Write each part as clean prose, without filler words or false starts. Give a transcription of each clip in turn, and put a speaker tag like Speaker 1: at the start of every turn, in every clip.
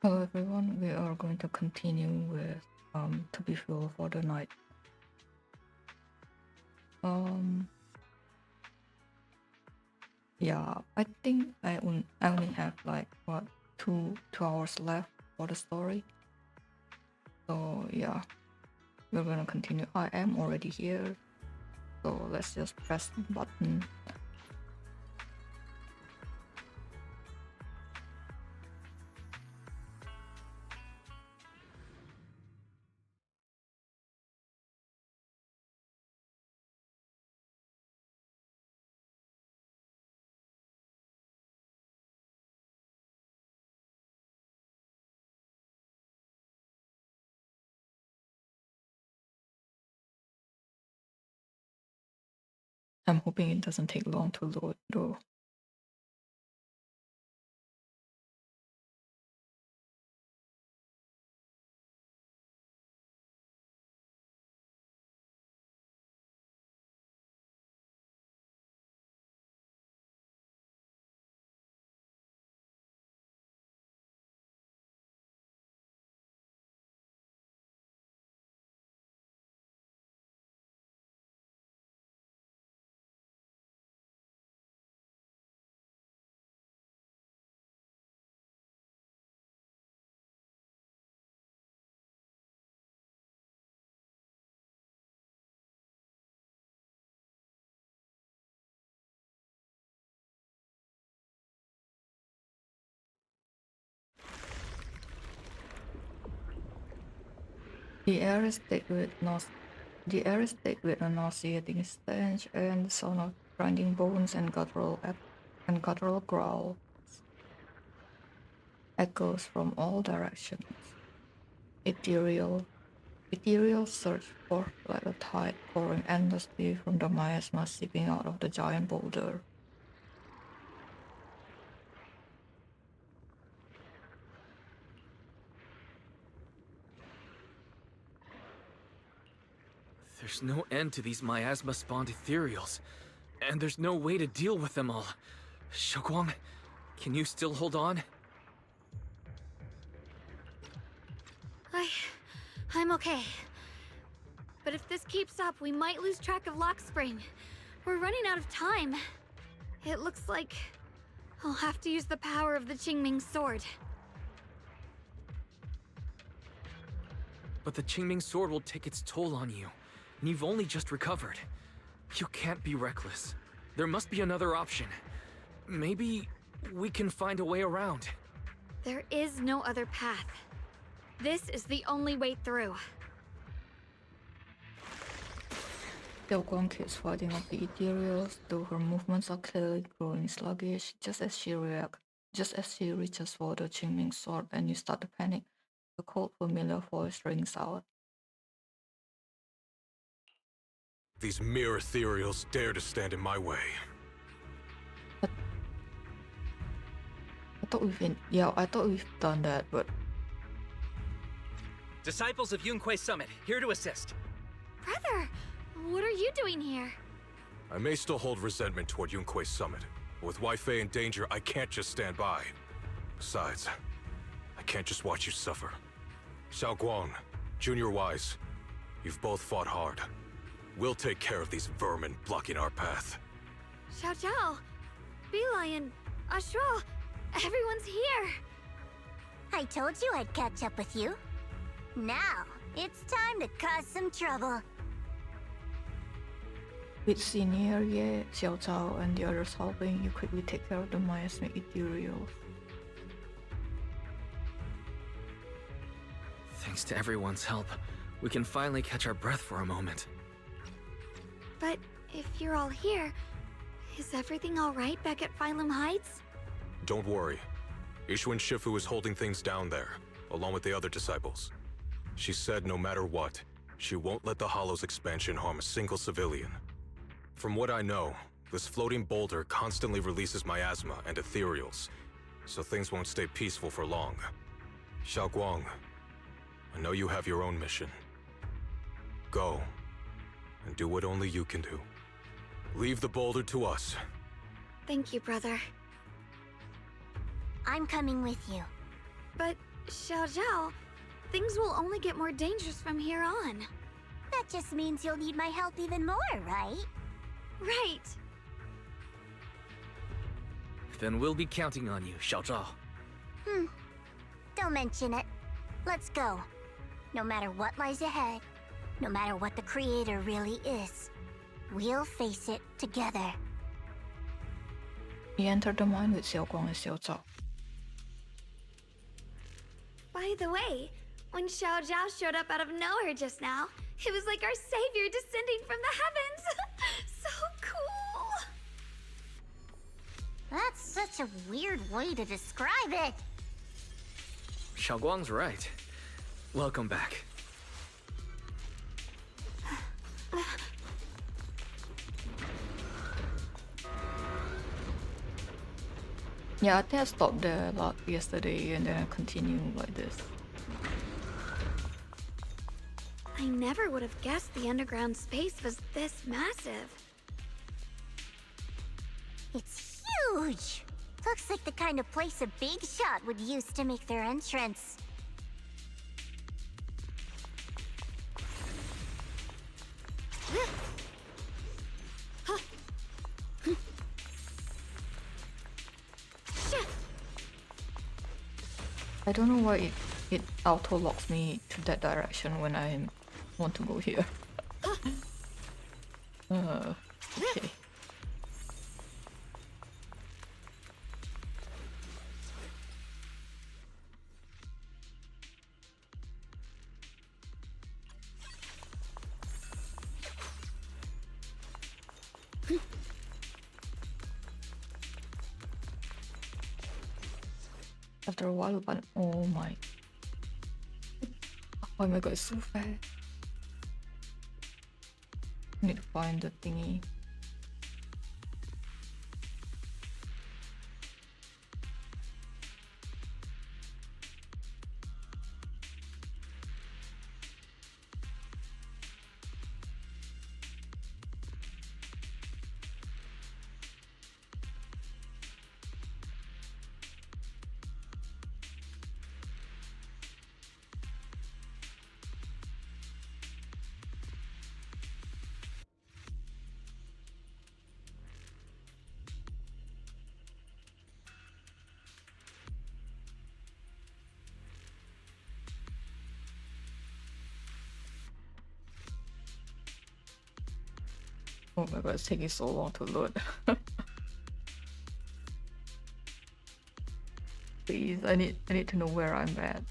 Speaker 1: Hello everyone, we are going to continue with To Be Fuel for the Night. Um yeah, I think I only have like what 2 hours left for the story. So yeah, we're gonna continue. I am already here, so let's just press the button. I'm hoping it doesn't take long to load though. The air is thick with a nauseating stench and the sound of grinding bones and guttural growls echoes from all directions. Ethereal surge forth like a tide pouring endlessly from the miasma seeping out of the giant boulder.
Speaker 2: There's no end to these miasma-spawned ethereals, and there's no way to deal with them all. Xiaoguang, can you still hold on?
Speaker 3: I'm okay. But if this keeps up, we might lose track of Lock Spring. We're running out of time. It looks like I'll have to use the power of the Qingming sword.
Speaker 2: But the Qingming sword will take its toll on you, and you've only just recovered. You can't be reckless. There must be another option. Maybe we can find a way around.
Speaker 3: There is no other path. This is the only way through.
Speaker 1: Xiaoguang keeps fighting off the ethereals, though her movements are clearly growing sluggish. Just as she reaches for the Qingming sword and you start to panic, the cold familiar voice rings out.
Speaker 4: These mere ethereals dare to stand in my way.
Speaker 1: I thought we've done that, but
Speaker 5: Disciples of Yunquei Summit, here to assist.
Speaker 3: Brother, what are you doing here?
Speaker 4: I may still hold resentment toward Yunquei Summit, but with Wei in danger, I can't just stand by. Besides, I can't just watch you suffer. Xiao Guang, Junior Wise, you've both fought hard. We'll take care of these vermin blocking our path.
Speaker 3: Xiao Zhao, Lion, Ashral, everyone's here.
Speaker 6: I told you I'd catch up with you. Now, it's time to cause some trouble.
Speaker 1: with Senior Ye, Xiao Zhao, and the others helping, you quickly take care of the miasmic ethereals.
Speaker 2: Thanks to everyone's help, we can finally catch our breath for a moment.
Speaker 3: But if you're all here, is everything all right back at Phylum Heights?
Speaker 4: Don't worry. Ishun Shifu is holding things down there, along with the other disciples. She said no matter what, she won't let the Hollow's expansion harm a single civilian. From what I know, this floating boulder constantly releases miasma and ethereals, so things won't stay peaceful for long. Xiao Guang, I know you have your own mission. Go, and do what only you can do. Leave the boulder to us.
Speaker 3: Thank you, brother.
Speaker 6: I'm coming with you.
Speaker 3: But Xiao, things will only get more dangerous from here on.
Speaker 6: That just means you'll need my help even more, right?
Speaker 3: Right.
Speaker 2: Then we'll be counting on you, Xiao Zhao.
Speaker 6: Don't mention it. Let's go. No matter what lies ahead, no matter what the Creator really is, we'll face it together.
Speaker 1: He entered the mine with Xiao Guang and Xiao Zhao.
Speaker 3: By the way, when Xiao Zhao showed up out of nowhere just now, it was like our savior descending from the heavens. So cool.
Speaker 6: That's such a weird way to describe it.
Speaker 2: Xiaoguang's right. Welcome back.
Speaker 1: Yeah, I think I stopped there yesterday and then I continue like this.
Speaker 3: I never would have guessed the underground space was this massive.
Speaker 6: It's huge. Looks like the kind of place a big shot would use to make their entrance.
Speaker 1: I don't know why it auto locks me to that direction when I want to go here. Okay. After a while, but oh my god, it's so fast. Need to find the thingy. Oh my god, it's taking so long to load. Please, I need to know where I'm at.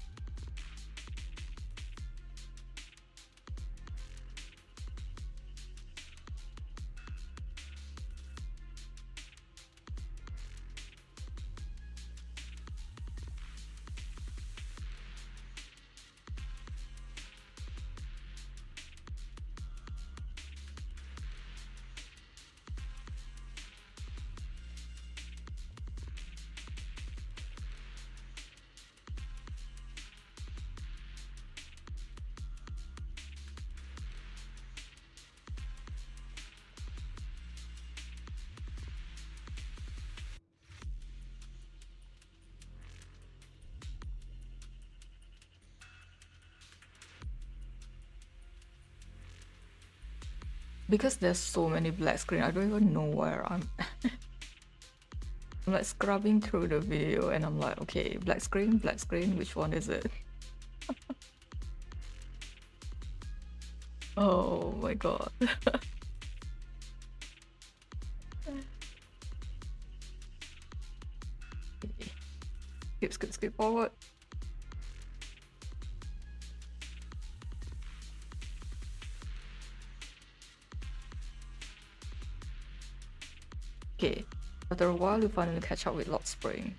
Speaker 1: Because there's so many black screen, I don't even know where I'm. I'm like scrubbing through the video and I'm like, okay, black screen, which one is it? Oh my god. Skip forward. Okay, after a while you finally catch up with Lock Spring.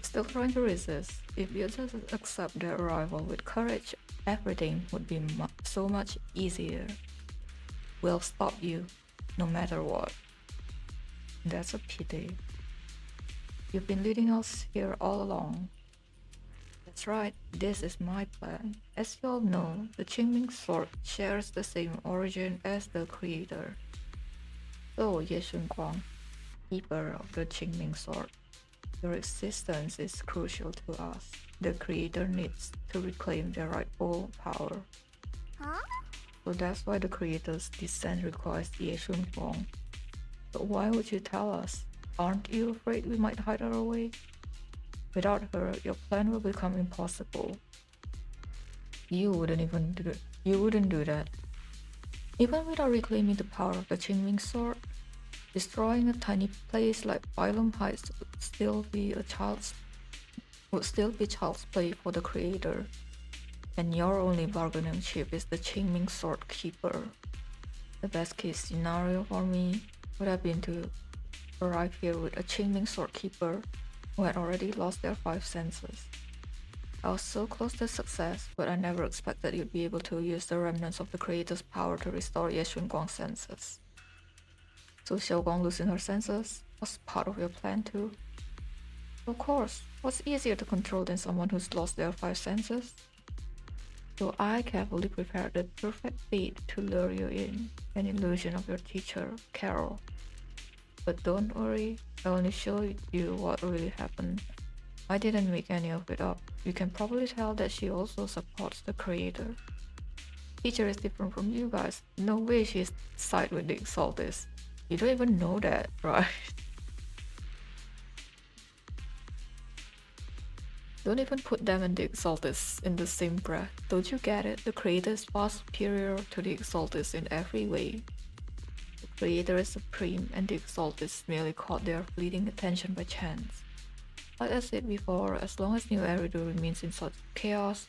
Speaker 1: Still trying to resist. If you just accept their arrival with courage, everything would be so much easier. We'll stop you, no matter what. That's a pity. You've been leading us here all along. That's right, this is my plan. As you all know, the Qingming sword shares the same origin as the creator. So, Ye Shunguang, keeper of the Qingming sword. Your existence is crucial to us. The creator needs to reclaim their rightful power.
Speaker 6: Huh?
Speaker 1: So that's why the creator's descent requires Ye Shunfeng. But why would you tell us? Aren't you afraid we might hide her away? Without her, your plan will become impossible. You wouldn't do that. Even without reclaiming the power of the Qingming sword, destroying a tiny place like Phylum Heights would still be child's play for the creator. And your only bargaining chip is the Qingming sword keeper. The best case scenario for me would have been to arrive here with a Qingming sword keeper who had already lost their 5 senses. I was so close to success, but I never expected you'd be able to use the remnants of the creator's power to restore Ye Shunguang's senses. So Xiaoguang losing her senses was part of your plan too? Of course, what's easier to control than someone who's lost their 5 senses? So I carefully prepared the perfect bait to lure you in, an illusion of your teacher, Carol. But don't worry, I only showed you what really happened. I didn't make any of it up. You can probably tell that she also supports the creator. Teacher is different from you guys. No way she's side with the Exaltist. You don't even know that, right? Don't even put them and the Exaltist in the same breath. Don't you get it? The creator is far superior to the Exaltist in every way. The creator is supreme and the Exaltist merely caught their fleeting attention by chance. Like I said before, as long as New Eridu remains in such chaos,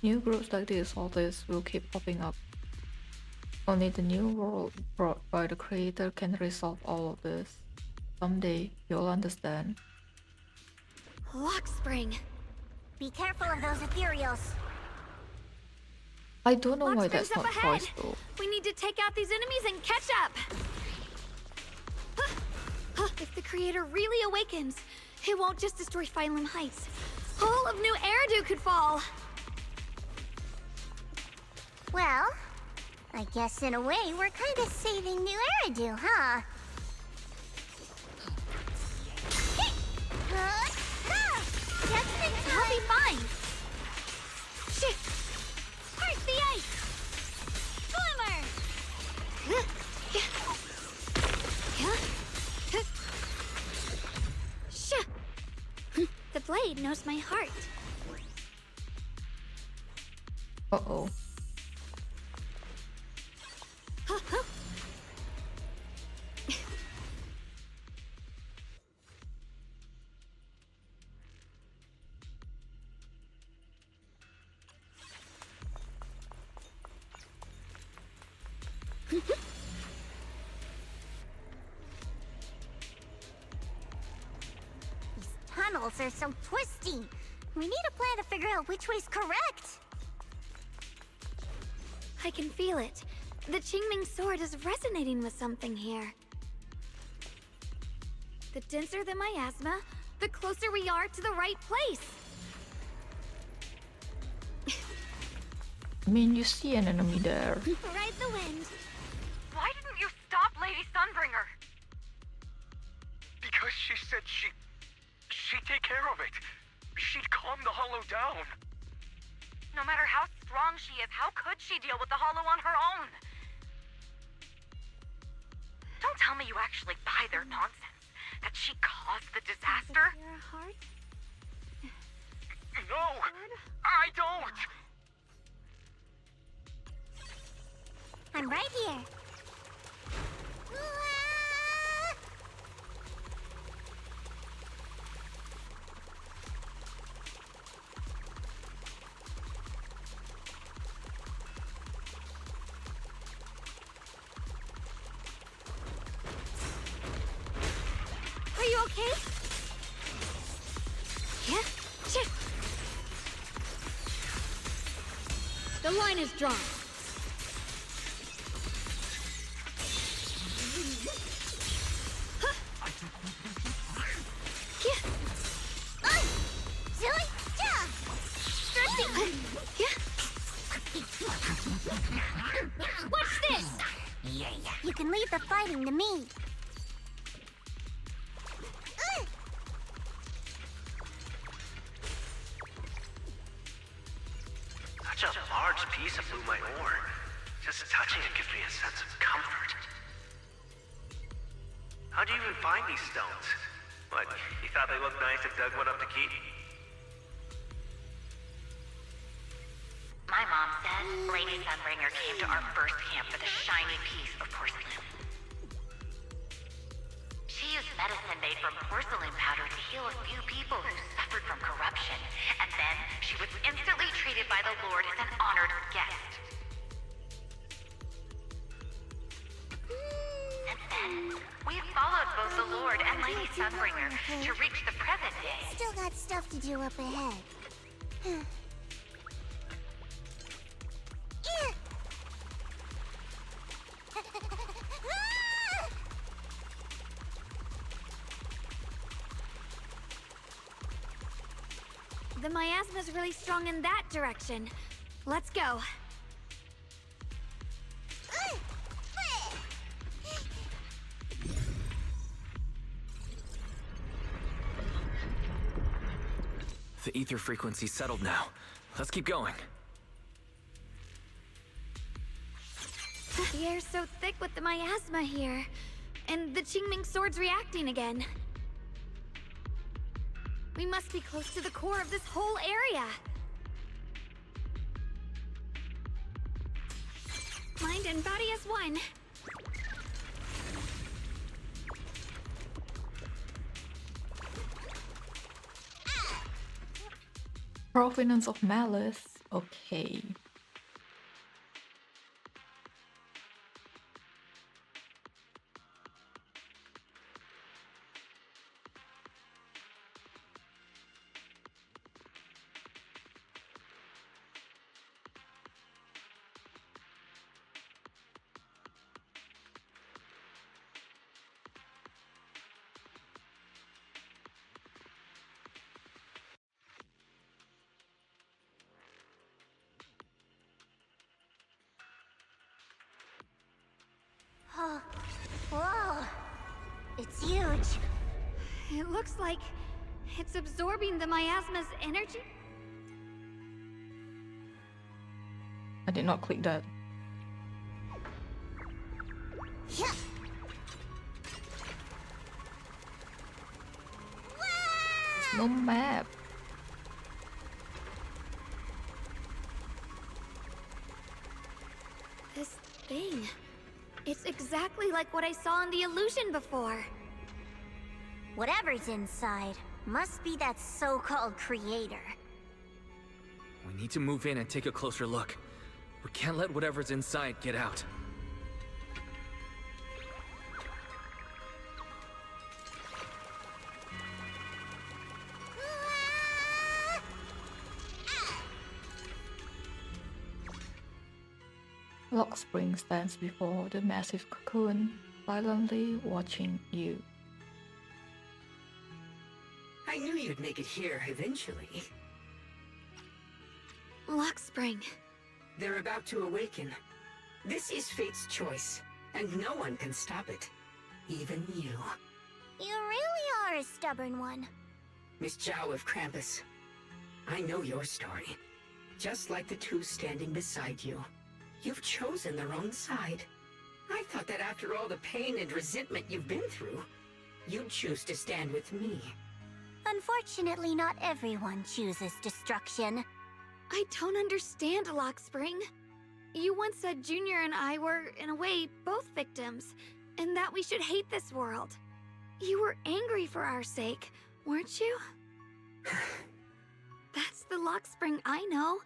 Speaker 1: new groups like the Exaltist will keep popping up. Only the new world brought by the creator can resolve all of this. Someday, you'll understand.
Speaker 3: Lock spring.
Speaker 6: Be careful of those ethereals.
Speaker 1: I don't know
Speaker 3: Lock
Speaker 1: why
Speaker 3: spring's
Speaker 1: that's
Speaker 3: up
Speaker 1: not
Speaker 3: ahead.
Speaker 1: twice though.
Speaker 3: We need to take out these enemies and catch up. If the creator really awakens, it won't just destroy Phylum Heights. All of New Eridu could fall.
Speaker 6: Well, I guess in a way we're kind of saving New Eridu, huh?
Speaker 3: I'll be fine. Shit! Break the ice! Glimmer! The blade knows my heart.
Speaker 1: Uh-oh.
Speaker 6: These tunnels are so twisty. We need a plan to figure out which way's correct.
Speaker 3: I can feel it. The Qingming sword is resonating with something here. The denser the miasma, the closer we are to the right place.
Speaker 1: I mean, you see an enemy there.
Speaker 3: Ride the wind.
Speaker 7: Why didn't you stop Lady Sunbringer?
Speaker 2: Because she said she'd take care of it. She'd calm the Hollow down.
Speaker 7: No matter how strong she is, how could she deal with the Hollow on her own? Don't tell me you actually buy their nonsense. That she caused the disaster?
Speaker 3: Your heart?
Speaker 2: No, I don't.
Speaker 6: I'm right here.
Speaker 3: Are you okay? Yeah? Shit! The line is drawn. What's this?
Speaker 6: You can leave the fighting to me.
Speaker 8: touching it gives me a sense of comfort. How'd you even find these stones? What, you thought they looked nice and dug one up to keep?
Speaker 7: My mom says Lady Sunbringer came to our first camp with a shiny piece of porcelain. She used medicine made from porcelain powder to heal a few people who suffered from corruption, and then she was instantly treated by the Lord as an honored guest. Since then, we've followed both the Lord and Lady Sunbringer to reach the present day.
Speaker 6: Still got stuff to do up ahead.
Speaker 3: The miasma's really strong in that direction. Let's go.
Speaker 2: The ether frequency's settled now. Let's keep going.
Speaker 3: The air's so thick with the miasma here. And the Qingming sword's reacting again. We must be close to the core of this whole area. Mind and body as one.
Speaker 1: Provenance of malice. Okay.
Speaker 6: Oh, whoa! It's huge.
Speaker 3: It looks like it's absorbing the miasma's energy.
Speaker 1: I did not click that.
Speaker 6: Yeah.
Speaker 1: There's no map.
Speaker 3: This thing. It's exactly like what I saw in the illusion before.
Speaker 6: Whatever's inside must be that so-called creator.
Speaker 2: We need to move in and take a closer look. We can't let whatever's inside get out.
Speaker 1: Lock Spring stands before the massive cocoon, silently watching you.
Speaker 9: I knew you'd make it here eventually.
Speaker 3: Lock Spring.
Speaker 9: They're about to awaken. This is fate's choice, and no one can stop it. Even you.
Speaker 6: You really are a stubborn one.
Speaker 9: Miss Zhao of Krampus. I know your story. Just like the two standing beside you. You've chosen the wrong side. I thought that after all the pain and resentment you've been through, you'd choose to stand with me.
Speaker 6: Unfortunately, not everyone chooses destruction.
Speaker 3: I don't understand, Lock Spring. You once said Junior and I were, in a way, both victims, and that we should hate this world. You were angry for our sake, weren't you? That's the Lock Spring I know.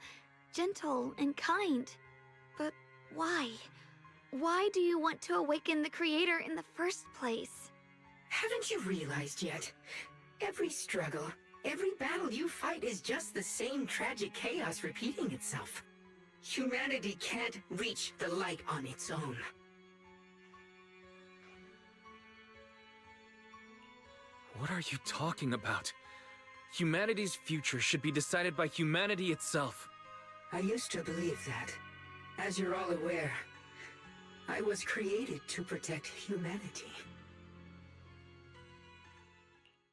Speaker 3: Gentle and kind. But why? Why do you want to awaken the Creator in the first place?
Speaker 9: Haven't you realized yet? Every struggle, every battle you fight is just the same tragic chaos repeating itself. Humanity can't reach the light on its own.
Speaker 2: What are you talking about? Humanity's future should be decided by humanity itself.
Speaker 9: I used to believe that. As you're all aware, I was created to protect humanity.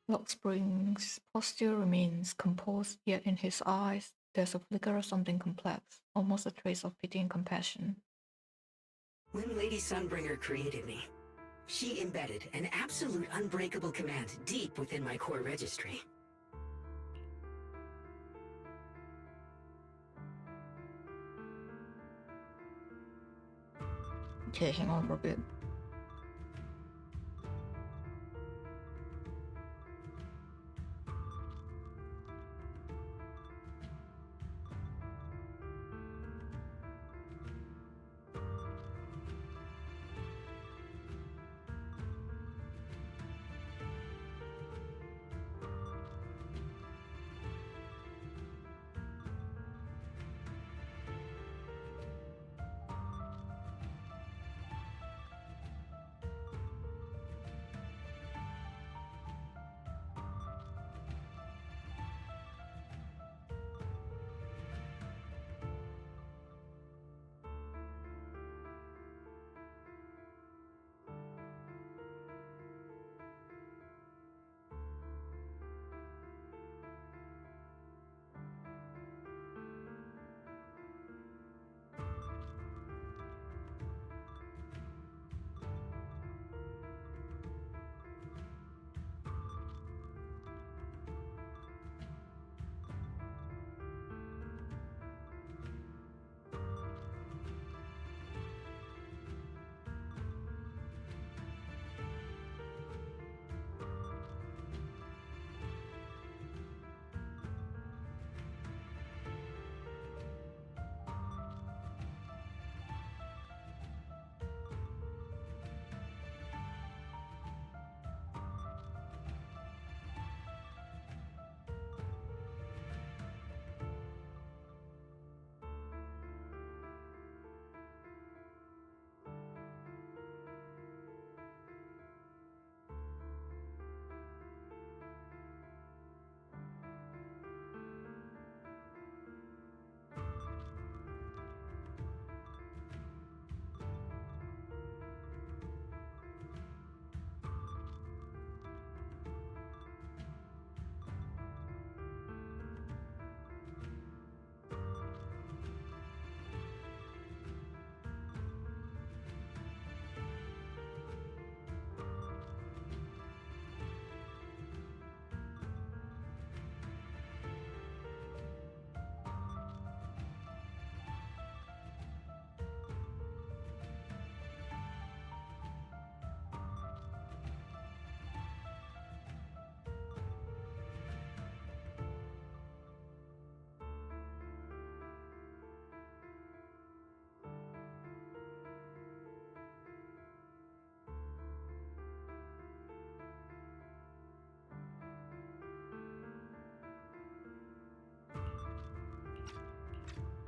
Speaker 1: Lock Spring's posture remains composed, yet in his eyes there's a flicker of something complex, almost a trace of pity and compassion.
Speaker 9: When Lady Sunbringer created me, she embedded an absolute unbreakable command deep within my core registry.
Speaker 1: Okay, hang on for a bit.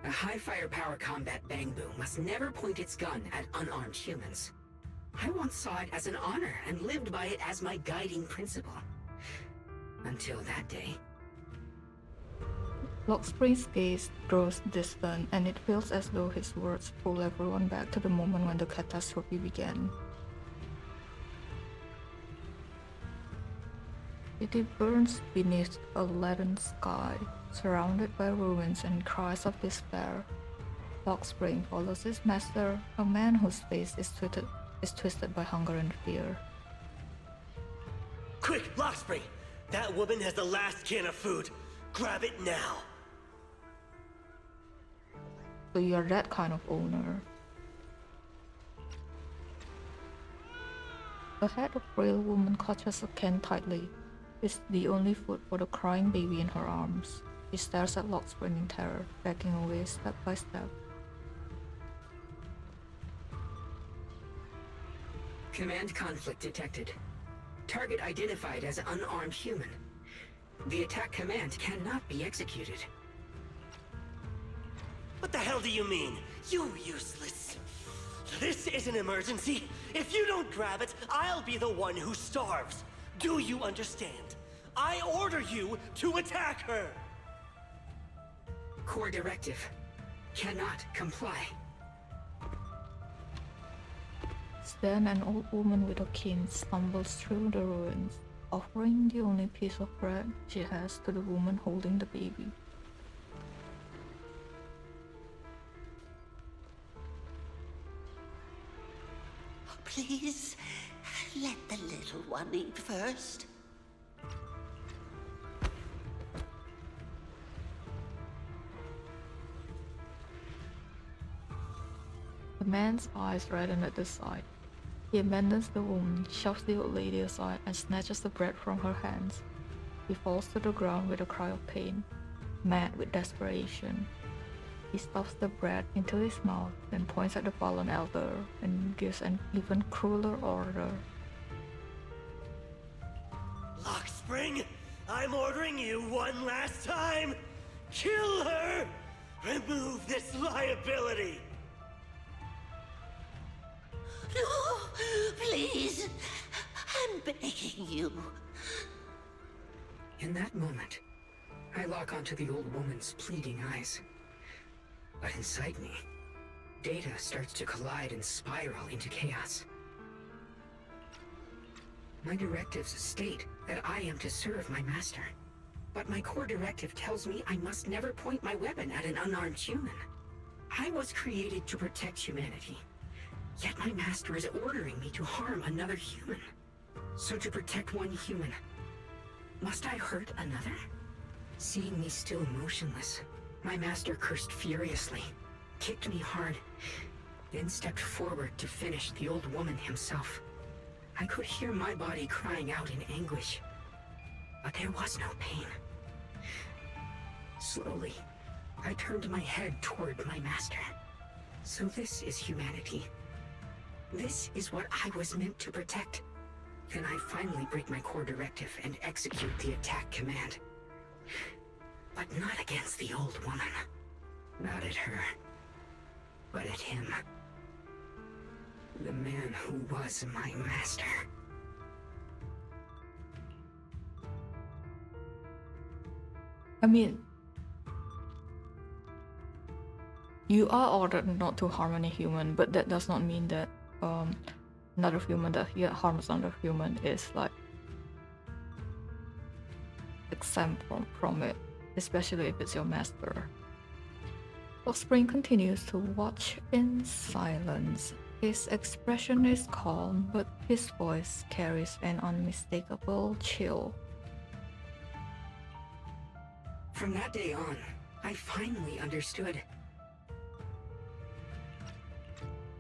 Speaker 9: A high firepower combat bang boom must never point its gun at unarmed humans. I once saw it as an honor and lived by it as my guiding principle. Until that day.
Speaker 1: Lockspring's gaze grows distant, and it feels as though his words pull everyone back to the moment when the catastrophe began. City burns beneath a leaden sky, surrounded by ruins and cries of despair. Lockspring follows his master, a man whose face is twisted by hunger and fear.
Speaker 10: Quick, Lockspring! That woman has the last can of food. Grab it now.
Speaker 1: So you're that kind of owner. The head of frail woman clutches a can tightly. It's the only food for the crying baby in her arms. She stares at Lockspring in terror, backing away step by step.
Speaker 9: Command conflict detected. Target identified as unarmed human. The attack command cannot be executed.
Speaker 10: What the hell do you mean? You useless. This is an emergency. If you don't grab it, I'll be the one who starves. Do you understand? I order you to attack her!
Speaker 9: Core directive. Cannot comply.
Speaker 1: Then an old woman with a cane stumbles through the ruins, offering the only piece of bread she has to the woman holding the baby.
Speaker 11: Please, let the little one eat first.
Speaker 1: The man's eyes redden at the sight. He abandons the woman, shoves the old lady aside, and snatches the bread from her hands. He falls to the ground with a cry of pain, mad with desperation. He stuffs the bread into his mouth, then points at the fallen elder and gives an even crueler order.
Speaker 10: Lockspring, I'm ordering you one last time. Kill her! Remove this liability!
Speaker 11: No, please. I'm begging you.
Speaker 9: In that moment, I lock onto the old woman's pleading eyes. But inside me, data starts to collide and spiral into chaos. My directives state that I am to serve my master. But my core directive tells me I must never point my weapon at an unarmed human. I was created to protect humanity. Yet my master is ordering me to harm another human. So to protect one human, must I hurt another? Seeing me still motionless, my master cursed furiously, kicked me hard, then stepped forward to finish the old woman himself. I could hear my body crying out in anguish, but there was no pain. Slowly, I turned my head toward my master. So this is humanity. This is what I was meant to protect. Then I finally break my core directive and execute the attack command. But not against the old woman. Not at her. But at him. The man who was my master.
Speaker 1: I mean, you are ordered not to harm any human, but that does not mean that another human that harms another human is like exempt from it, especially if it's your master. Lockspring continues to watch in silence. His expression is calm, but his voice carries an unmistakable chill.
Speaker 9: From that day on, I finally understood.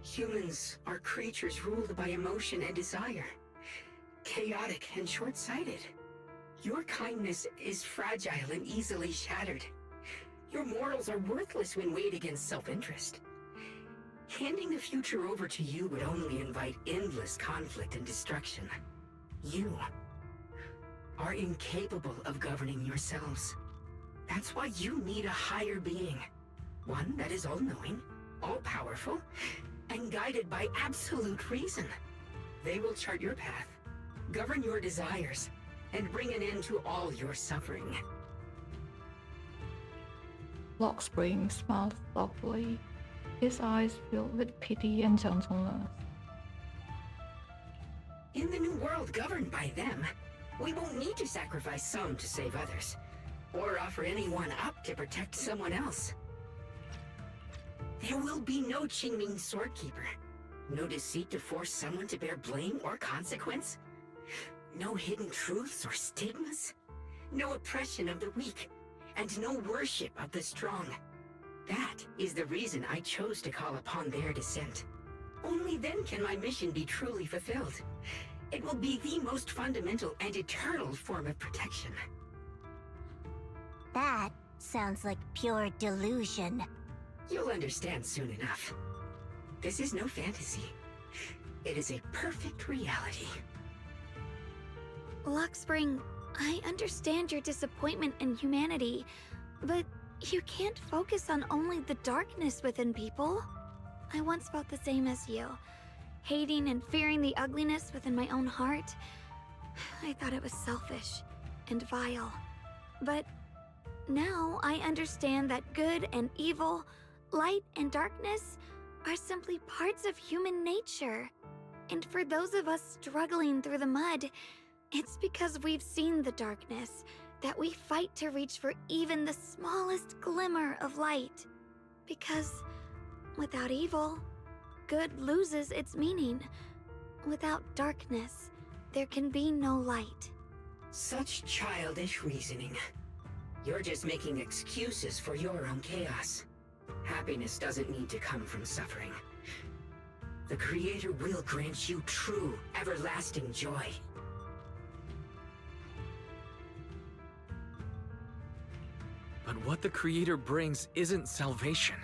Speaker 9: Humans are creatures ruled by emotion and desire. Chaotic and short-sighted. Your kindness is fragile and easily shattered. Your morals are worthless when weighed against self-interest. Handing the future over to you would only invite endless conflict and destruction. You are incapable of governing yourselves. That's why you need a higher being. One that is all-knowing, all-powerful, and guided by absolute reason. They will chart your path, govern your desires, and bring an end to all your suffering.
Speaker 1: Lockspring smiles softly, his eyes filled with pity and gentleness.
Speaker 9: In the new world governed by them, we won't need to sacrifice some to save others, or offer anyone up to protect someone else. There will be no Qingming Swordkeeper, no deceit to force someone to bear blame or consequence, no hidden truths or stigmas, no oppression of the weak, and no worship of the strong. That is the reason I chose to call upon their descent. Only then can my mission be truly fulfilled. It will be the most fundamental and eternal form of protection.
Speaker 6: That sounds like pure delusion.
Speaker 9: You'll understand soon enough. This is no fantasy. It is a perfect reality.
Speaker 3: Lockspring, I understand your disappointment in humanity, but you can't focus on only the darkness within people. I once felt the same as you, hating and fearing the ugliness within my own heart. I thought it was selfish and vile. But now I understand that good and evil, light and darkness are simply parts of human nature. And for those of us struggling through the mud, it's because we've seen the darkness that we fight to reach for even the smallest glimmer of light. Because without evil, good loses its meaning. Without darkness, there can be no light.
Speaker 9: Such childish reasoning. You're just making excuses for your own chaos. Happiness doesn't need to come from suffering. The Creator will grant you true, everlasting joy.
Speaker 2: But what the Creator brings isn't salvation.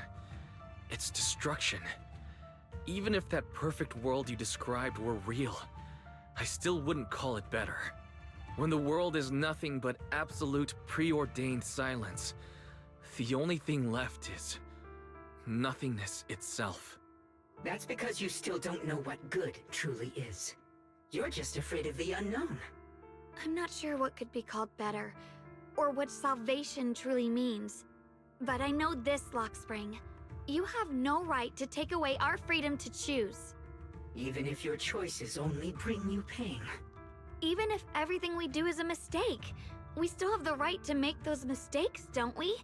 Speaker 2: It's destruction. Even if that perfect world you described were real, I still wouldn't call it better. When the world is nothing but absolute preordained silence, the only thing left is nothingness itself.
Speaker 9: That's because you still don't know what good truly is. You're just afraid of the unknown.
Speaker 3: I'm not sure what could be called better, or what salvation truly means. But I know this, Lockspring. You have no right to take away our freedom to choose.
Speaker 9: Even if your choices only bring you pain.
Speaker 3: Even if everything we do is a mistake, we still have the right to make those mistakes, don't we?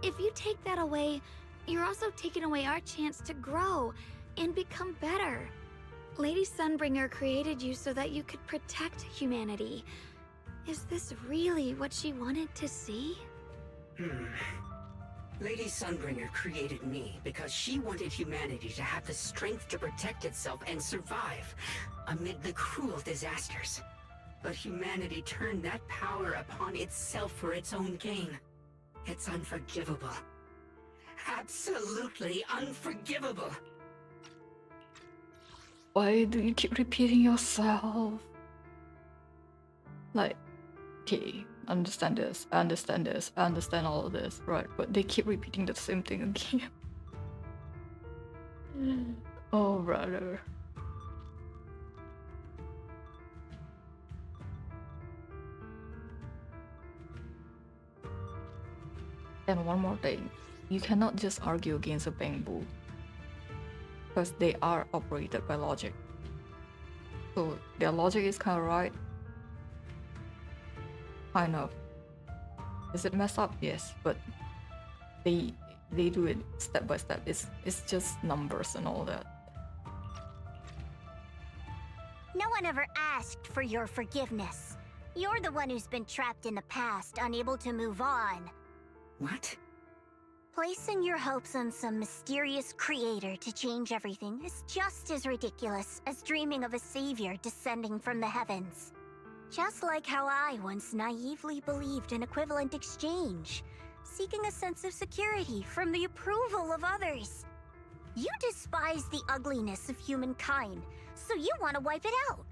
Speaker 3: If you take that away, you're also taking away our chance to grow and become better. Lady Sunbringer created you so that you could protect humanity. Is this really what she wanted to see?
Speaker 9: Lady Sunbringer created me because she wanted humanity to have the strength to protect itself and survive amid the cruel disasters. But humanity turned that power upon itself for its own gain. It's unforgivable. Absolutely unforgivable.
Speaker 1: Why do you keep repeating yourself? Like, okay, I understand this, I understand all of this, right? But they keep repeating the same thing again. Oh, brother. And one more thing, you cannot just argue against a bamboo, because they are operated by logic. So their logic is kind of right. Kind of. Is it messed up? Yes, but they do it step by step. It's just numbers and all that.
Speaker 6: No one ever asked for your forgiveness. You're the one who's been trapped in the past, unable to move on.
Speaker 9: What?
Speaker 6: Placing your hopes on some mysterious creator to change everything is just as ridiculous as dreaming of a savior descending from the heavens. Just like how I once naively believed in equivalent exchange, seeking a sense of security from the approval of others. You despise the ugliness of humankind, so you want to wipe it out.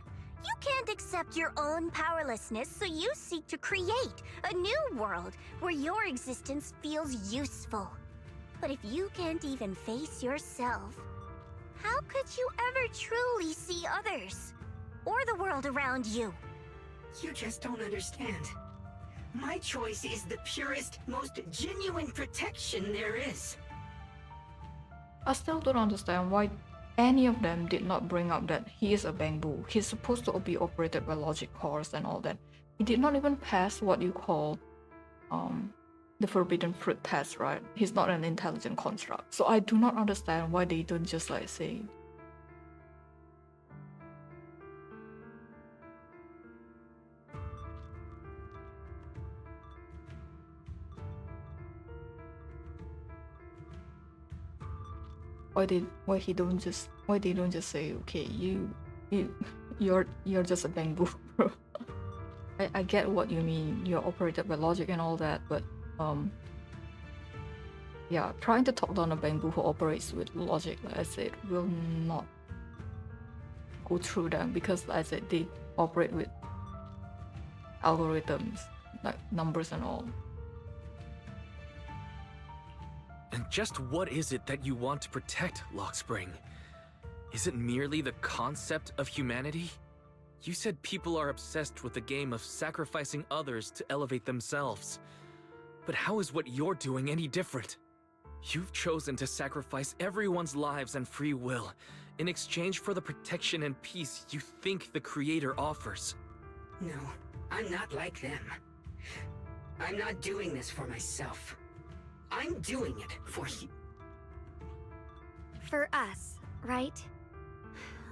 Speaker 6: You can't accept your own powerlessness, so you seek to create a new world where your existence feels useful. But if you can't even face yourself, how could you ever truly see others? Or the world around you?
Speaker 9: You just don't understand. My choice is the purest, most genuine protection there is.
Speaker 1: I still don't understand why any of them did not bring up that he is a bamboo. He's supposed to be operated by logic cores and all that. He did not even pass what you call the forbidden fruit test, right? He's not an intelligent construct. So I do not understand why they don't just like say, why they don't just say, okay, you're just a bamboo, bro. I get what you mean, you're operated by logic and all that, but yeah, trying to talk down a bamboo who operates with logic, like I said, will not go through them, because like I said, they operate with algorithms, like numbers and all.
Speaker 2: And just what is it that you want to protect, Lockspring? Is it merely the concept of humanity? You said people are obsessed with the game of sacrificing others to elevate themselves. But how is what you're doing any different? You've chosen to sacrifice everyone's lives and free will in exchange for the protection and peace you think the Creator offers.
Speaker 9: No, I'm not like them. I'm not doing this for myself. I'm doing it for you.
Speaker 3: For us, right?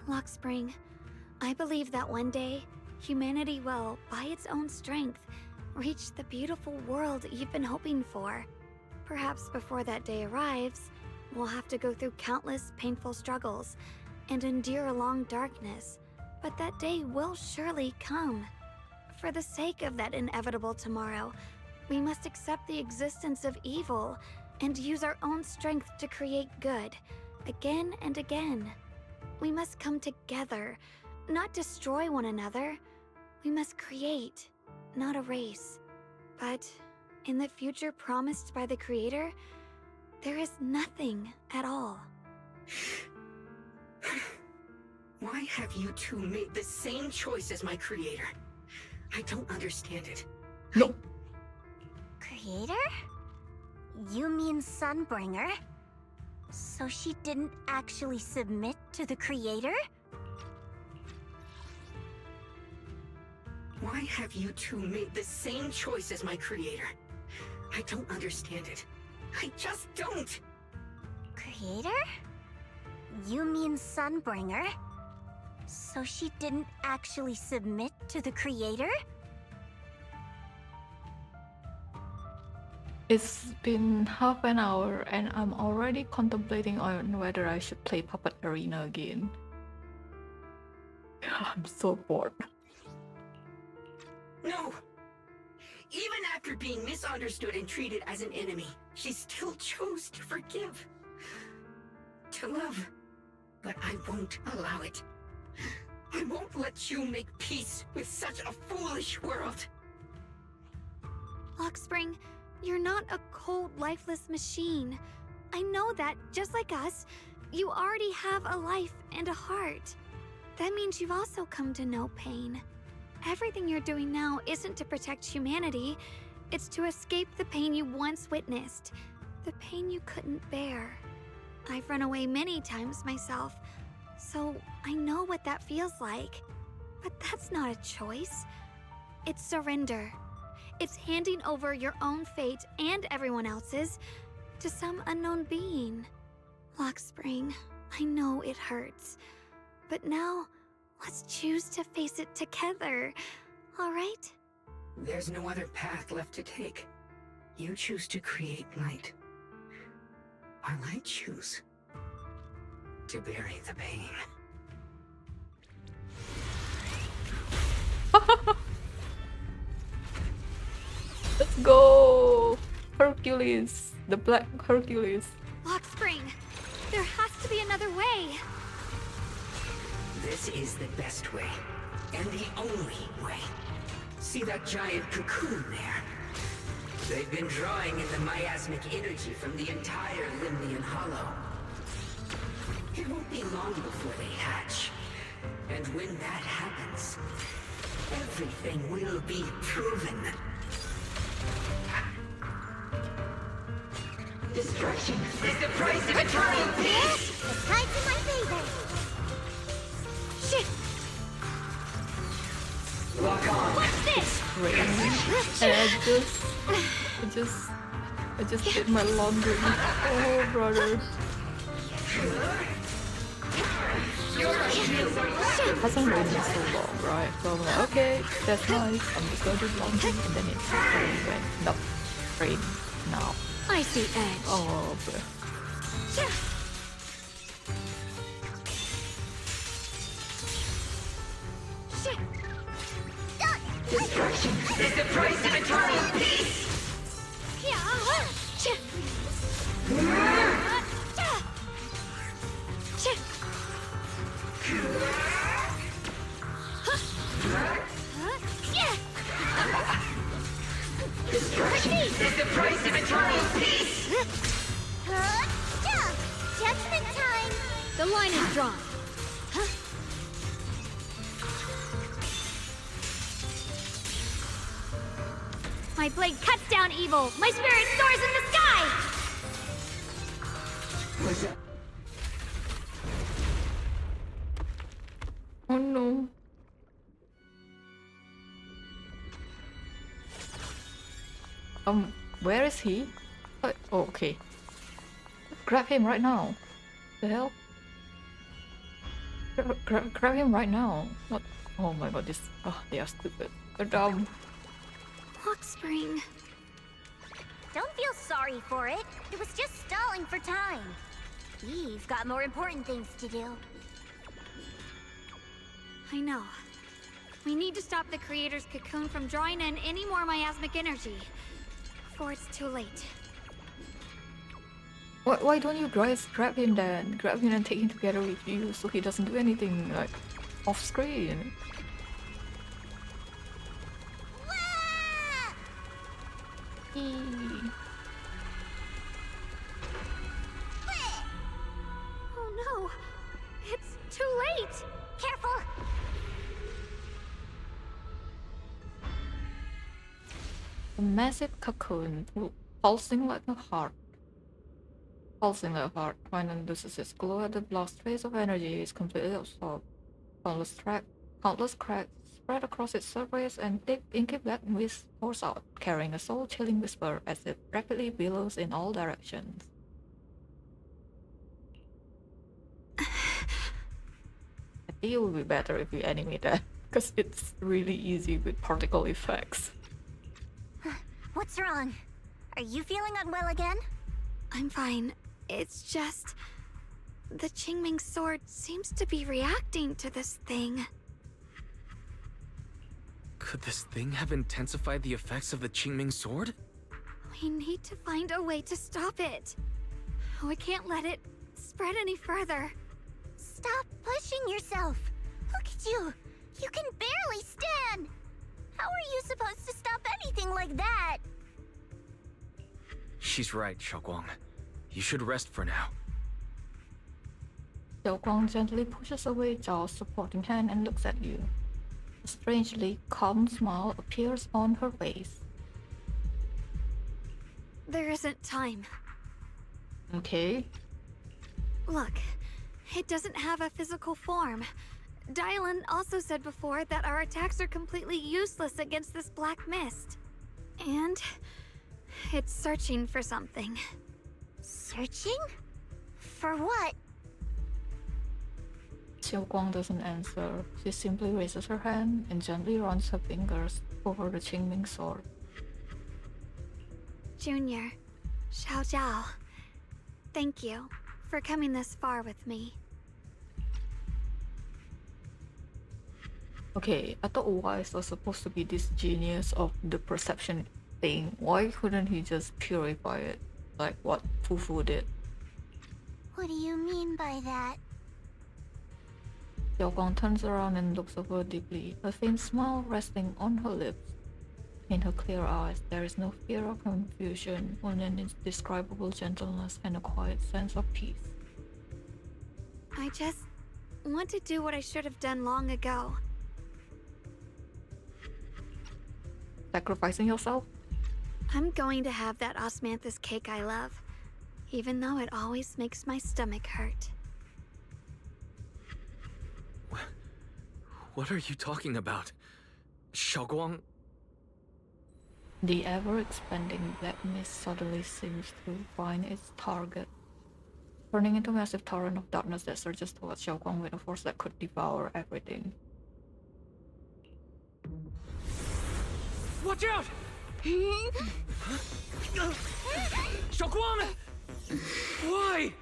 Speaker 3: Lockspring, I believe that one day, humanity will, by its own strength, reach the beautiful world you've been hoping for. Perhaps before that day arrives, we'll have to go through countless painful struggles and endure a long darkness, but that day will surely come. For the sake of that inevitable tomorrow, we must accept the existence of evil and use our own strength to create good, again and again. We must come together, not destroy one another. We must create, not erase. But in the future promised by the Creator, there is nothing at all.
Speaker 9: Why have you two made the same choice as my Creator? I don't understand it.
Speaker 1: No.
Speaker 6: Creator? You mean Sunbringer? So she didn't actually submit to the Creator?
Speaker 9: Why have you two made the same choice as my Creator? I don't understand it. I just don't!
Speaker 6: Creator? You mean Sunbringer? So she didn't actually submit to the Creator?
Speaker 1: It's been half an hour and I'm already contemplating on whether I should play Puppet Arena again. I'm so bored.
Speaker 9: No! Even after being misunderstood and treated as an enemy, she still chose to forgive. To love. But I won't allow it. I won't let you make peace with such a foolish world.
Speaker 3: Lockspring, you're not a cold, lifeless machine. I know that, just like us, you already have a life and a heart. That means you've also come to know pain. Everything you're doing now isn't to protect humanity. It's to escape the pain you once witnessed. The pain you couldn't bear. I've run away many times myself, so I know what that feels like. But that's not a choice. It's surrender. It's handing over your own fate and everyone else's to some unknown being. Lockspring, I know it hurts. But now, let's choose to face it together, all right?
Speaker 9: There's no other path left to take. You choose to create light, while I choose to bury the pain.
Speaker 1: Let's go! Hercules! The Black Hercules.
Speaker 3: Lockspring, there has to be another way.
Speaker 9: This is the best way, and the only way. See that giant cocoon there? They've been drawing in the miasmic energy from the entire Limnian Hollow. It won't be long before they hatch. And when that happens, everything will be proven. Destruction is the price of eternal peace!
Speaker 6: The tide's in my favor!
Speaker 3: Shit!
Speaker 9: Lock on!
Speaker 3: What's this?
Speaker 1: And I just did my laundry. Oh, brother. It hasn't rained in so long, right? So I'm like, okay, that's nice. I'm just gonna do laundry, and then it suddenly went, nope, rain now.
Speaker 3: I see edge.
Speaker 1: Oh, boy.
Speaker 3: Shit!
Speaker 9: Destruction is the price of eternal peace! Destruction is the price of eternal peace!
Speaker 6: Judgment time!
Speaker 3: The line is drawn. My blade cuts down evil. My spirit soars in the sky.
Speaker 9: What's that?
Speaker 1: Oh no. Where is he? Oh, okay. Grab him right now. The hell? Grab him right now. What? Oh my god, this. Oh, they are stupid. They're dumb.
Speaker 3: Lock spring.
Speaker 6: Don't feel sorry for it. It was just stalling for time. We've got more important things to do.
Speaker 3: I know. We need to stop the creator's cocoon from drawing in any more miasmic energy before it's too late.
Speaker 1: Why don't you guys grab him then? Grab him and take him together with you so he doesn't do anything like off screen.
Speaker 3: Oh no! It's too late!
Speaker 6: Careful!
Speaker 1: A massive cocoon pulsing like a heart. Pulsing like a heart, finally loses its glow at the blast phase of energy is completely absorbed. Countless cracks spread across its surface and thick inky black mist pours out, carrying a soul-chilling whisper as it rapidly billows in all directions. I think it would be better if we animate that, because it's really easy with particle effects.
Speaker 6: What's wrong? Are you feeling unwell again?
Speaker 3: I'm fine. It's just... the Qingming sword seems to be reacting to this thing.
Speaker 2: Could this thing have intensified the effects of the Qingming sword?
Speaker 3: We need to find a way to stop it. We can't let it spread any further.
Speaker 6: Stop pushing yourself. Look at you. You can barely stand. How are you supposed to stop anything like that?
Speaker 2: She's right, Xiaoguang. You should rest for now.
Speaker 1: Xiaoguang gently pushes away Zhao's supporting hand and looks at you. A strangely calm smile appears on her face.
Speaker 3: There isn't time.
Speaker 1: Okay.
Speaker 3: Look, it doesn't have a physical form. Dylan also said before that our attacks are completely useless against this black mist. And it's searching for something.
Speaker 6: Searching? For what?
Speaker 1: Xiaoguang doesn't answer. She simply raises her hand and gently runs her fingers over the Qingming sword.
Speaker 3: Junior, Xiao Zhao, thank you for coming this far with me.
Speaker 1: Okay, I thought Wise was supposed to be this genius of the perception thing. Why couldn't he just purify it? Like what Fufu did?
Speaker 6: What do you mean by that?
Speaker 1: Xiaoguang turns around and looks over deeply, a faint smile resting on her lips. In her clear eyes, there is no fear or confusion, only an indescribable gentleness and a quiet sense of peace.
Speaker 3: I just want to do what I should have done long ago.
Speaker 1: Sacrificing yourself?
Speaker 3: I'm going to have that osmanthus cake I love, even though it always makes my stomach hurt.
Speaker 2: What are you talking about? Xiaoguang?
Speaker 1: The ever-expanding black mist suddenly seems to find its target, turning into a massive torrent of darkness that surges towards Xiaoguang with a force that could devour everything.
Speaker 2: Watch out! Xiaoguang! Why?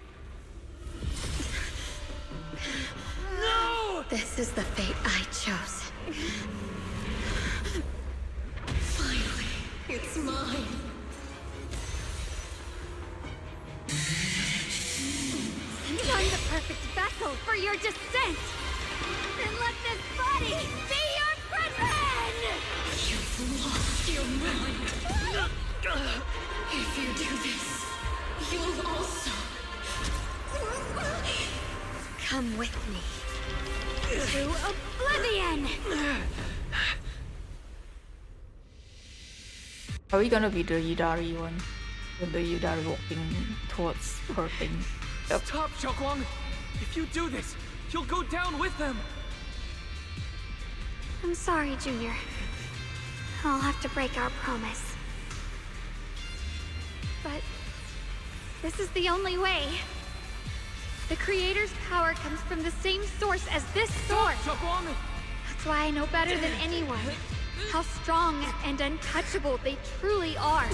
Speaker 2: No!
Speaker 3: This is the fate I chose.
Speaker 9: Finally, it's mine.
Speaker 3: I'm the perfect vessel for your descent! Then let this body be your prison!
Speaker 9: You've lost your mind. If you do this, you'll also...
Speaker 3: Come with me. To oblivion!
Speaker 1: Are we gonna be the Yidari one? With the Yidari walking towards her thing? Yep.
Speaker 2: Stop, Xiaoguang! If you do this, you'll go down with them!
Speaker 3: I'm sorry, Junior. I'll have to break our promise. But this is the only way. The Creator's power comes from the same source as this sword. That's why I know better than anyone how strong and untouchable they truly are.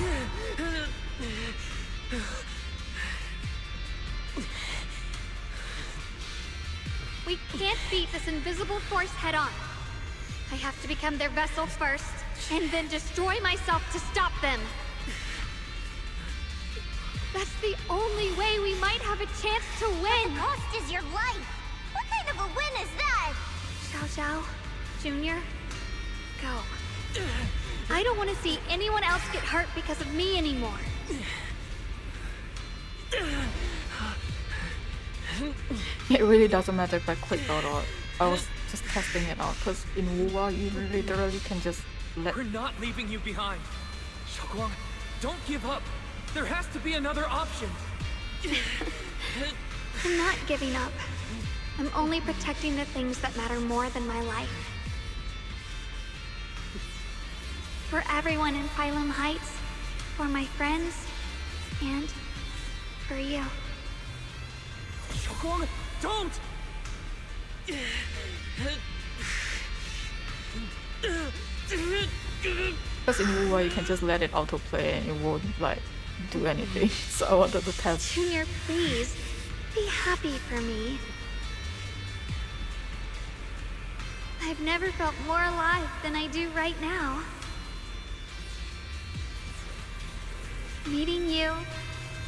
Speaker 3: We can't beat this invisible force head on. I have to become their vessel first, and then destroy myself to stop them. That's the only way we might have a chance to win.
Speaker 6: The cost is your life. What kind of a win is that?
Speaker 3: Xiao Xiao, Junior, go. I don't want to see anyone else get hurt because of me anymore.
Speaker 1: It really doesn't matter if I click or not. I was just testing it out because in Wuwa you literally can just let.
Speaker 2: We're not leaving you behind. Xiaoguang, don't give up. There has to be another option.
Speaker 3: I'm not giving up. I'm only protecting the things that matter more than my life. For everyone in Phylum Heights, for my friends, and for you.
Speaker 2: Xiaoguang, don't!
Speaker 1: Because in Wuwa you can just let it autoplay and it won't like do anything. So I wanted to test.
Speaker 3: Junior, please, be happy for me. I've never felt more alive than I do right now. Meeting you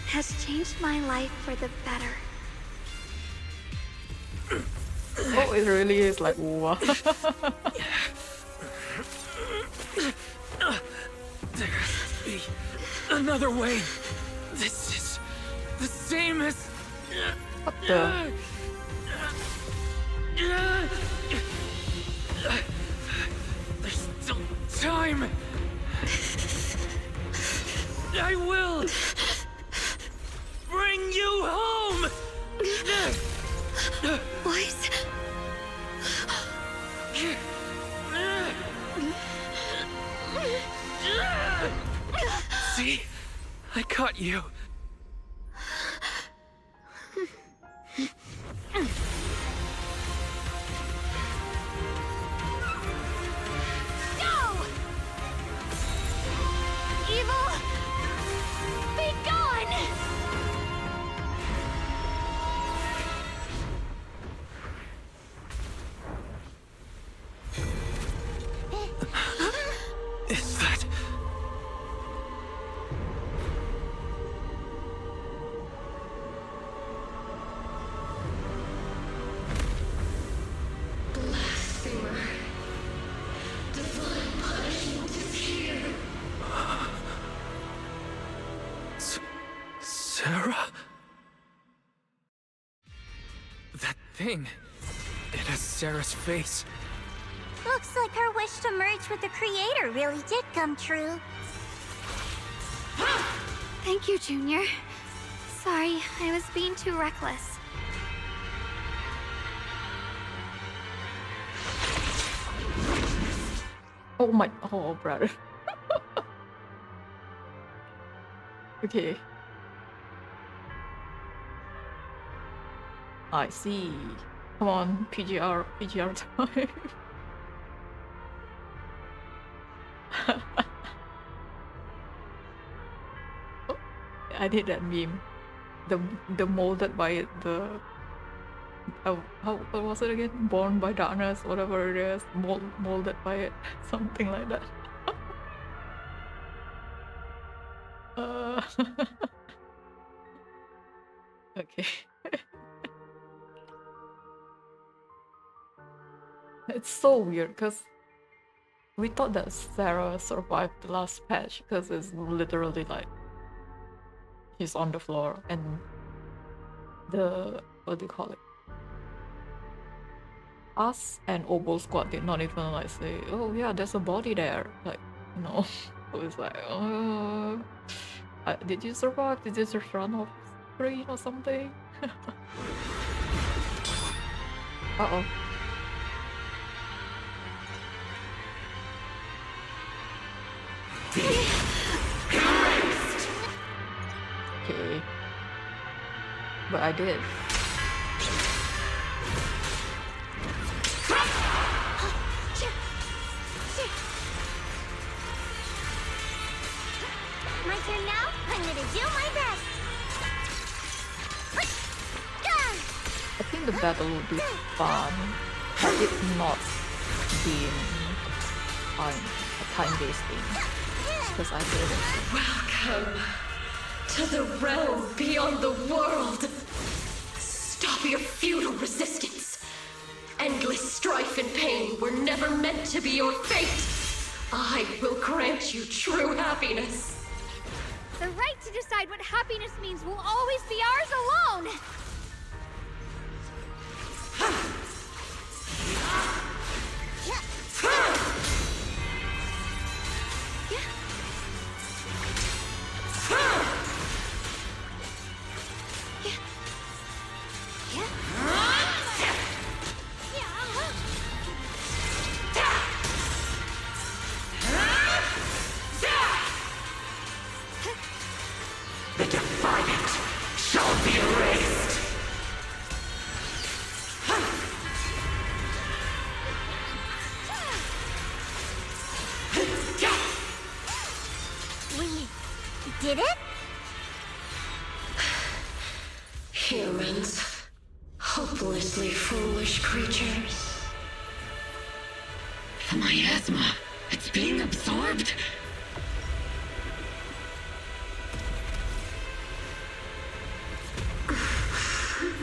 Speaker 3: has changed my life for the better.
Speaker 1: Oh, it really is like Wuwa.
Speaker 2: There has to be another way. This is the same as.
Speaker 1: What the?
Speaker 2: There's still time. I will bring you home.
Speaker 3: Boys.
Speaker 2: See? I caught you.
Speaker 3: Go! Evil, be gone!
Speaker 2: Is that...
Speaker 11: Blasphemer. Divine punishment is here.
Speaker 2: Sarah? That thing. It has Sarah's face.
Speaker 6: Looks like her wish to merge with the Creator really did come true.
Speaker 3: Thank you, Junior. Sorry, I was being too reckless.
Speaker 1: Oh, brother. Okay. I see. Come on, PGR time. Oh, I did that meme. The molded by it, the how what was it again? Born by darkness, whatever it is, molded by it, something like that. Okay. It's so weird because we thought that Sarah survived the last patch because it's literally like she's on the floor and the what do you call it? Us and Obo Squad did not even like say, oh yeah, there's a body there. Like, you know, it was like, did you survive? Did you just run off screen or something? Uh-oh. Okay. But I did.
Speaker 6: do my best.
Speaker 1: I think the battle would be fun had it not been time wasting. Because I did it.
Speaker 12: Welcome to the realm beyond the world. Stop your futile resistance. Endless strife and pain were never meant to be your fate. I will grant you true happiness.
Speaker 3: The right to decide what happiness means will always be ours alone!
Speaker 12: The defiant shall be erased.
Speaker 6: We did it?
Speaker 12: Humans. Hopelessly foolish creatures. The miasma. It's being absorbed.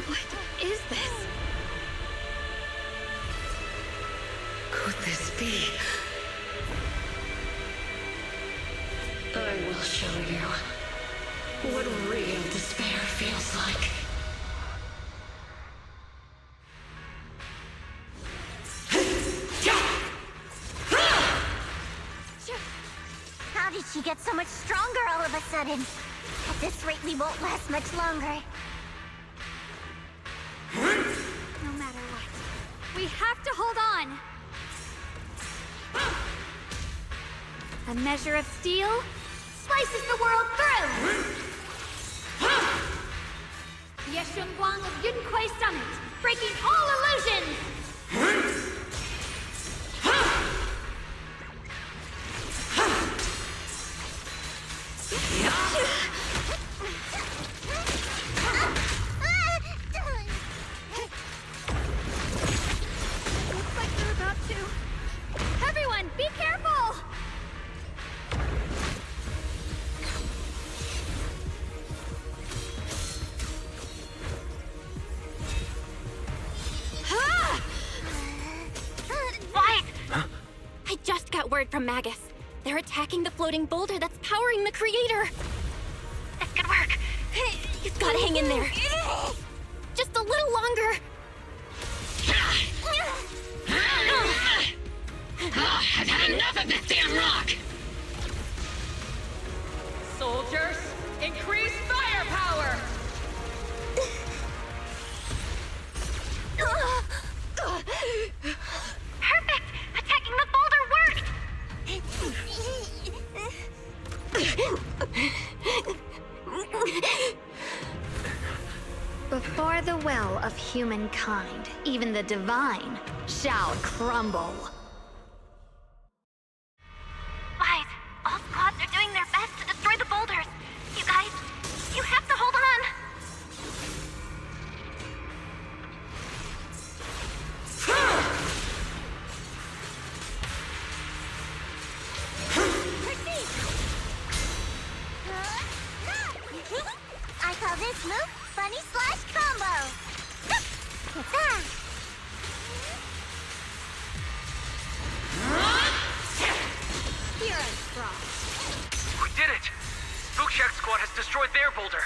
Speaker 3: What is this?
Speaker 12: Could this be? I will show you what real despair feels like.
Speaker 6: How did she get so much stronger all of a sudden? At this rate, we won't last much longer.
Speaker 3: No matter what, we have to hold on! A measure of steel slices the world through! Yeshun Guang of Yunquay Summit, breaking all illusions! Looks like they're about to. Everyone, be careful!
Speaker 13: What? I just got word from Magus. They're attacking the floating boulder that's powering the creator.
Speaker 7: This could work.
Speaker 13: You've gotta hang in there. Just a little longer.
Speaker 12: I've had enough of this damn rock!
Speaker 14: Soldiers, increase firepower!
Speaker 7: Perfect! Attacking the boulder worked!
Speaker 3: Before the well of humankind, even the divine shall crumble.
Speaker 7: Wise, all squads are doing their best to destroy the boulders. You guys, you have to hold on.
Speaker 6: I call this move Bunny Slash Combo.
Speaker 3: Hero's Frost.
Speaker 5: We did it! Bookshak Squad has destroyed their boulder.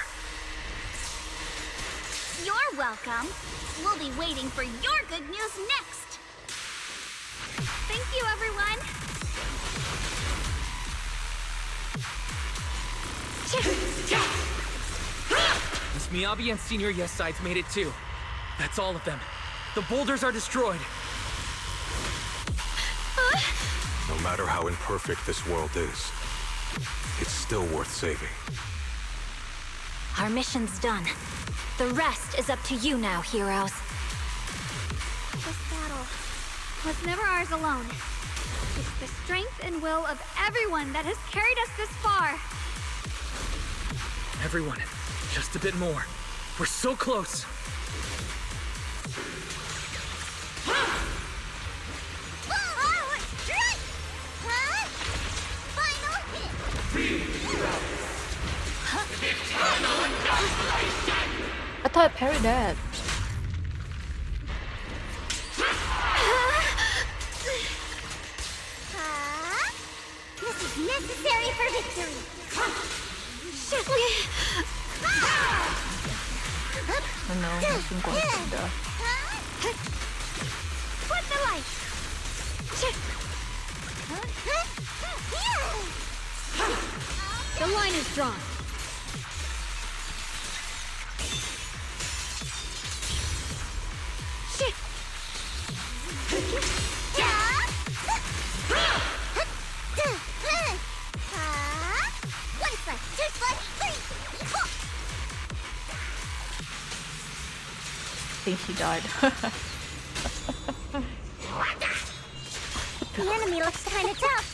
Speaker 3: You're welcome. We'll be waiting for your good news next. Thank you, everyone.
Speaker 2: Miss Miyabi and Senior Yes Sides made it too. That's all of them. The boulders are destroyed.
Speaker 4: No matter how imperfect this world is, it's still worth saving.
Speaker 13: Our mission's done. The rest is up to you now, heroes.
Speaker 3: This battle was never ours alone. It's the strength and will of everyone that has carried us this far.
Speaker 2: Everyone, just a bit more. We're so close.
Speaker 1: I thought I parried that.
Speaker 6: This is necessary for victory.
Speaker 1: I know, nothing going to die.
Speaker 6: Put the light.
Speaker 3: The line is drawn.
Speaker 1: I think he died.
Speaker 6: The enemy looks kind of tough.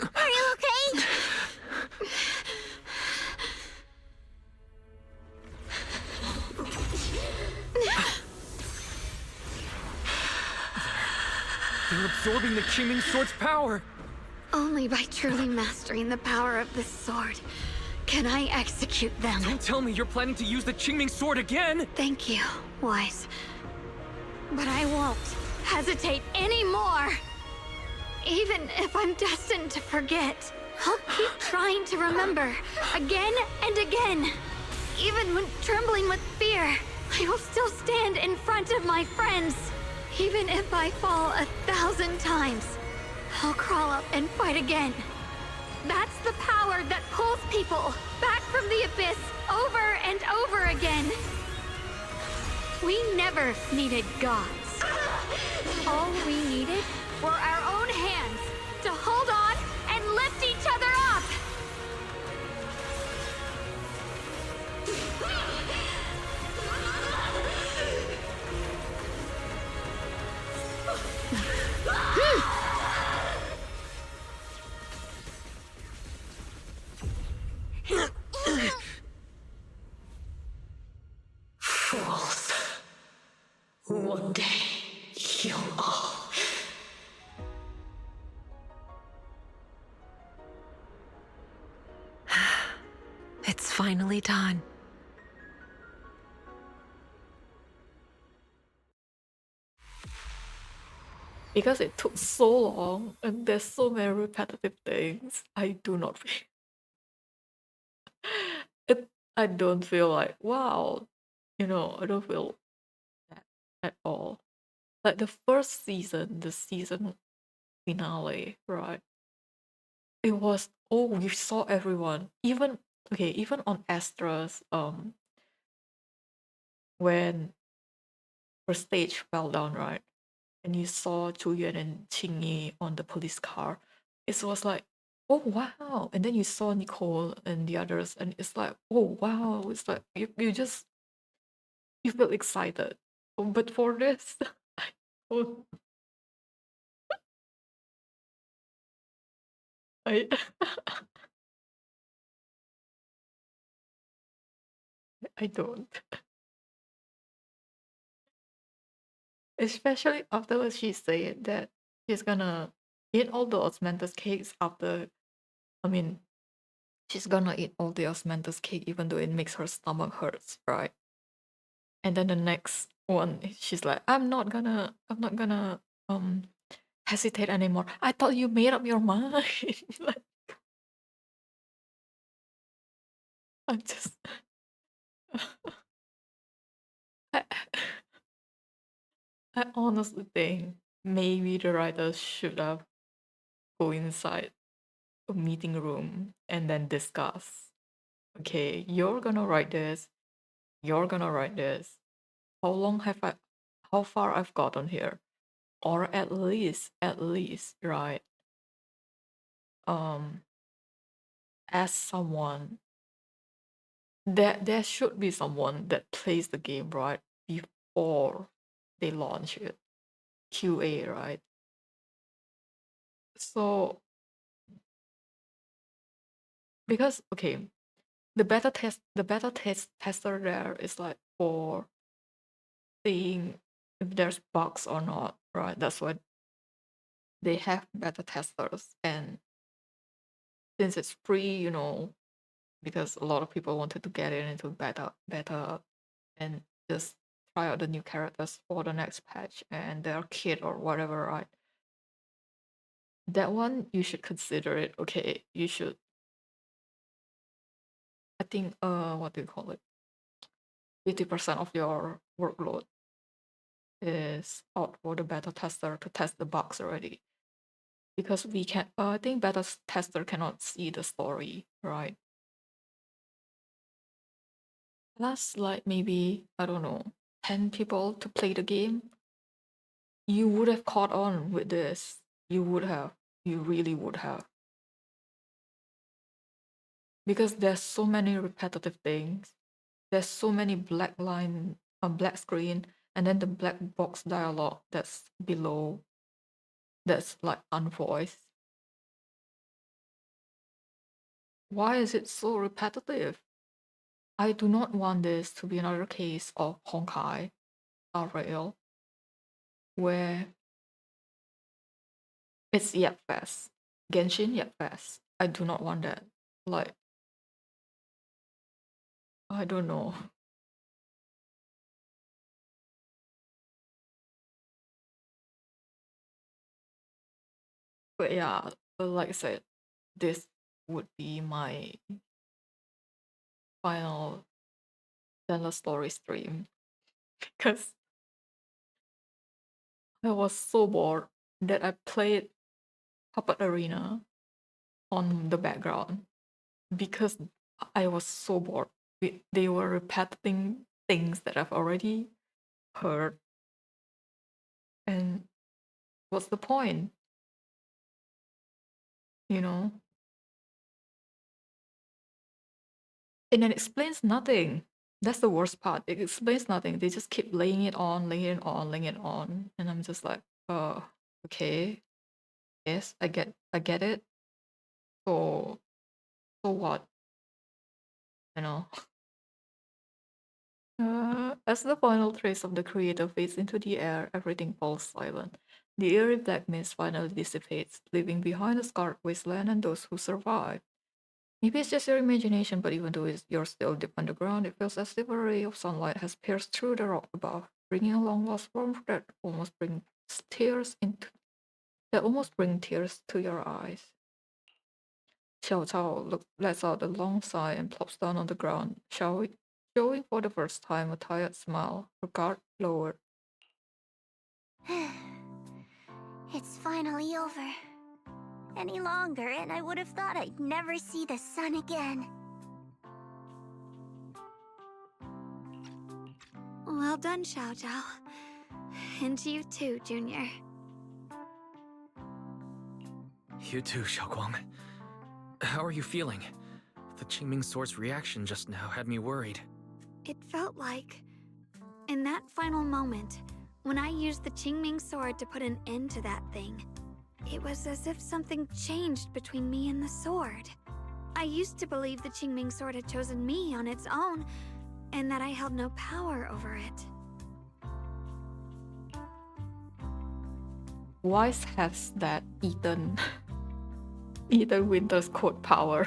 Speaker 6: Are you okay?
Speaker 2: They're absorbing the Qingming Sword's power.
Speaker 3: Only by truly mastering the power of this sword can I execute them.
Speaker 2: Don't tell me you're planning to use the Qingming Sword again!
Speaker 3: Thank you, Wise. But I won't hesitate anymore. Even if I'm destined to forget, I'll keep trying to remember again and again. Even when trembling with fear, I will still stand in front of my friends. Even if I fall 1,000 times, I'll crawl up and fight again. That's the power that pulls people back from the abyss over and over again. We never needed gods. All we needed were our own hands to hold on and lift each other up.
Speaker 12: Fools. One day, you'll all...
Speaker 15: It's finally done.
Speaker 1: Because it took so long and there's so many repetitive things, I do not feel it. I don't feel like wow, I don't feel that at all. Like the first season, the season finale, right? It was you saw everyone, even on Astra's when her stage fell down, right? And you saw Chu Yuan and Qing Yi on the police car. It was like, oh wow. And then you saw Nicole and the others, and it's like, oh wow. It's like you just you feel excited. But for this, I don't. I I don't. Especially after she said that she's gonna eat all the osmanthus cakes after. I mean, she's gonna eat all the osmanthus cake even though it makes her stomach hurts, right? And then the next one, she's like, I'm not gonna hesitate anymore. I thought you made up your mind. Like, I'm just I, I honestly think maybe the writers should have go inside a meeting room and then discuss. Okay, you're gonna write this. You're gonna write this. How far I've gotten here, or at least, right? as someone, there should be someone that plays the game, right, before they launch it. QA, right? So because okay, the beta tester there is like for seeing if there's bugs or not, right? That's why they have beta testers. And since it's free, because a lot of people wanted to get into beta and just try out the new characters for the next patch and their kit or whatever, right? That one you should consider it. Okay, you should, I think, what do you call it? 50% of your workload is out for the beta tester to test the bugs already. Because we can, I think beta tester cannot see the story, right? Plus, like maybe, I don't know, 10 people to play the game. You would have caught on with this. You would have. You really would have. Because there's so many repetitive things. There's so many black screen, and then the black box dialogue that's below, that's like unvoiced. Why is it so repetitive? I do not want this to be another case of Honkai Rail, where it's Yap Fest. Genshin Yap Fest. I do not want that. Like, I don't know. But yeah, like I said, this would be my final Zenless story stream. Because I was so bored that I played Puppet Arena on the background because I was so bored. They were repeating things that I've already heard. And what's the point? You know? And it explains nothing. That's the worst part. It explains nothing. They just keep laying it on, laying it on, laying it on. And I'm just like, okay. Yes, I get it. So what? You know? As the final trace of the creator fades into the air, everything falls silent. The eerie black mist finally dissipates, leaving behind a scarred wasteland and those who survive. Maybe it's just your imagination, but even though you're still deep underground, it feels as if a ray of sunlight has pierced through the rock above, bringing a long-lost warmth tears into that almost bring tears to your eyes. Xiao Cao lets out a long sigh and plops down on the ground, showing for the first time a tired smile, her guard lowered.
Speaker 6: It's finally over. Any longer, and I would have thought I'd never see the sun again.
Speaker 3: Well done, Xiao Zhao. And to you too, Junior.
Speaker 2: You too, Xiaoguang. How are you feeling? The Qingming Sword's reaction just now had me worried.
Speaker 3: It felt like, in that final moment, when I used the Qingming Sword to put an end to that thing, it was as if something changed between me and the sword. I used to believe the Qingming Sword had chosen me on its own, and that I held no power over it.
Speaker 1: Wise has that Ethan Winter's code power.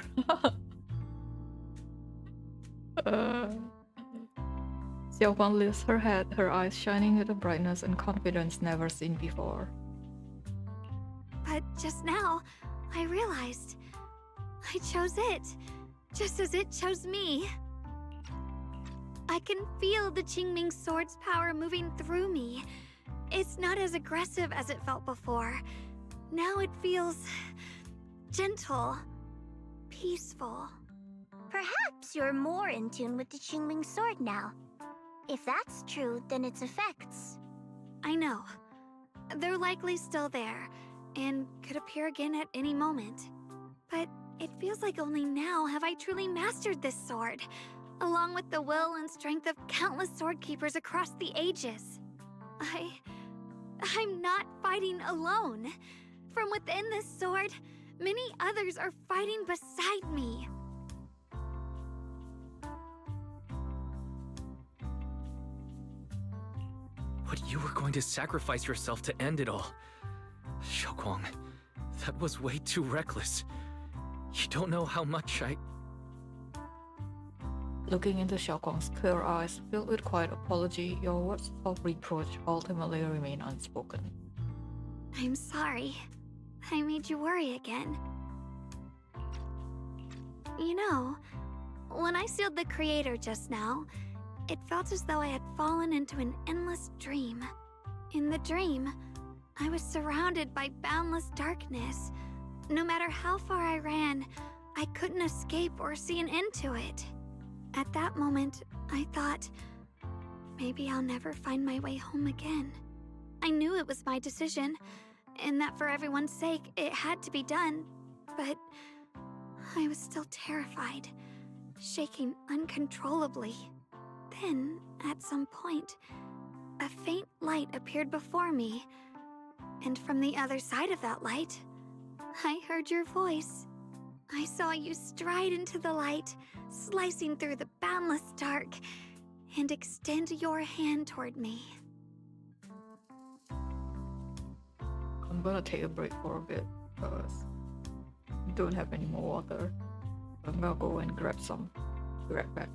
Speaker 1: Xiaofang lifts her head, her eyes shining with a brightness and confidence never seen before.
Speaker 3: But just now, I realized I chose it, just as it chose me. I can feel the Qingming Sword's power moving through me. It's not as aggressive as it felt before. Now it feels gentle, peaceful.
Speaker 6: Perhaps you're more in tune with the Qingming Sword now. If that's true, then its effects...
Speaker 3: I know. They're likely still there, and could appear again at any moment. But It feels like only now have I truly mastered this sword, along with the will and strength of countless sword keepers across the ages. I'm not fighting alone. From within this sword, many others are fighting beside me.
Speaker 2: But you were going to sacrifice yourself to end it all. Xiaoguang, that was way too reckless. You don't know how much I...
Speaker 1: Looking into Xiaoguang's clear eyes, filled with quiet apology, your words of reproach ultimately remain unspoken.
Speaker 3: I'm sorry. I made you worry again. You know, when I sealed the Creator just now, it felt as though I had fallen into an endless dream. In the dream, I was surrounded by boundless darkness. No matter how far I ran, I couldn't escape or see an end to it. At that moment, I thought, maybe I'll never find my way home again. I knew it was my decision, and that for everyone's sake, it had to be done, but I was still terrified, shaking uncontrollably. Then, at some point, a faint light appeared before me, and from the other side of that light, I heard your voice. I saw you stride into the light, slicing through the boundless dark, and extend your hand toward me.
Speaker 1: I'm gonna take a break for a bit because I don't have any more water. I'm gonna go and grab some. Be right back.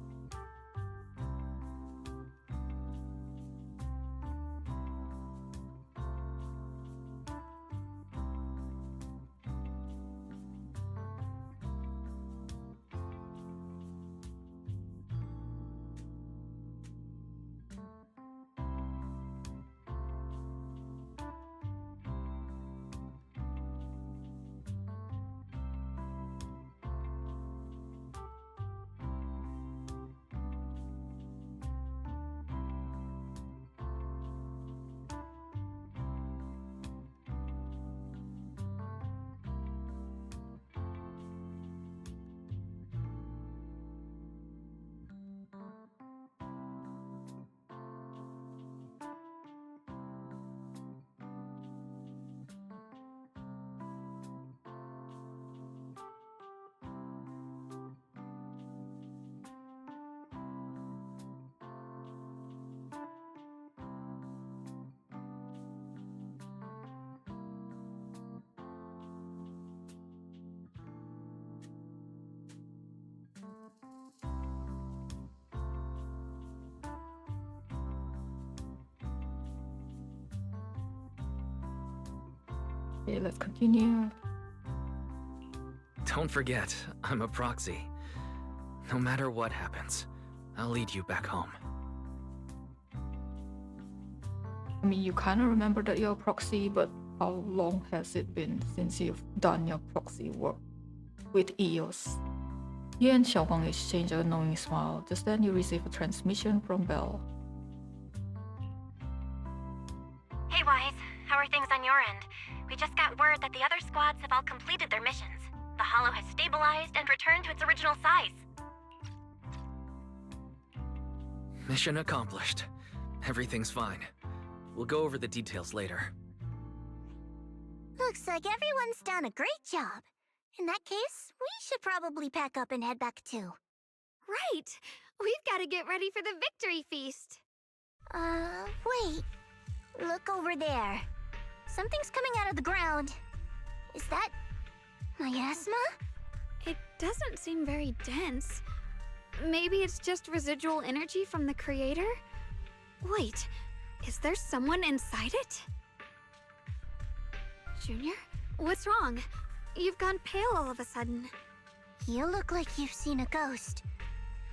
Speaker 1: Okay, let's continue.
Speaker 2: Don't forget, I'm a proxy. No matter what happens, I'll lead you back home.
Speaker 1: I mean, you kind of remember that you're a proxy, but how long has it been since you've done your proxy work with EOS? You and Xiaoguang exchange a knowing smile. Just then you receive a transmission from Belle.
Speaker 13: Hey, Wise. How are things on your end? We just got word that the other squads have all completed their missions. The Hollow has stabilized and returned to its original size.
Speaker 2: Mission accomplished. Everything's fine. We'll go over the details later.
Speaker 6: Looks like everyone's done a great job. In that case, we should probably pack up and head back too.
Speaker 3: Right! We've got to get ready for the victory feast.
Speaker 6: Wait. Look over there. Something's coming out of the ground. Is that miasma?
Speaker 3: It doesn't seem very dense. Maybe it's just residual energy from the Creator? Wait, is there someone inside it? Junior? What's wrong? You've gone pale all of a sudden.
Speaker 6: You look like you've seen a ghost.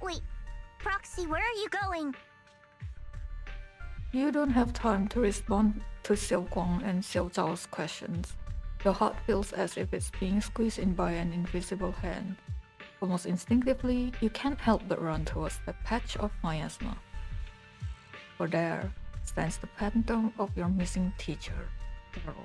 Speaker 6: Wait, Proxy, where are you going?
Speaker 1: You don't have time to respond to Xiaoguang and Xiao Zhao's questions. Your heart feels as if it's being squeezed in by an invisible hand. Almost instinctively, you can't help but run towards the patch of miasma. For there stands the phantom of your missing teacher, Pearl.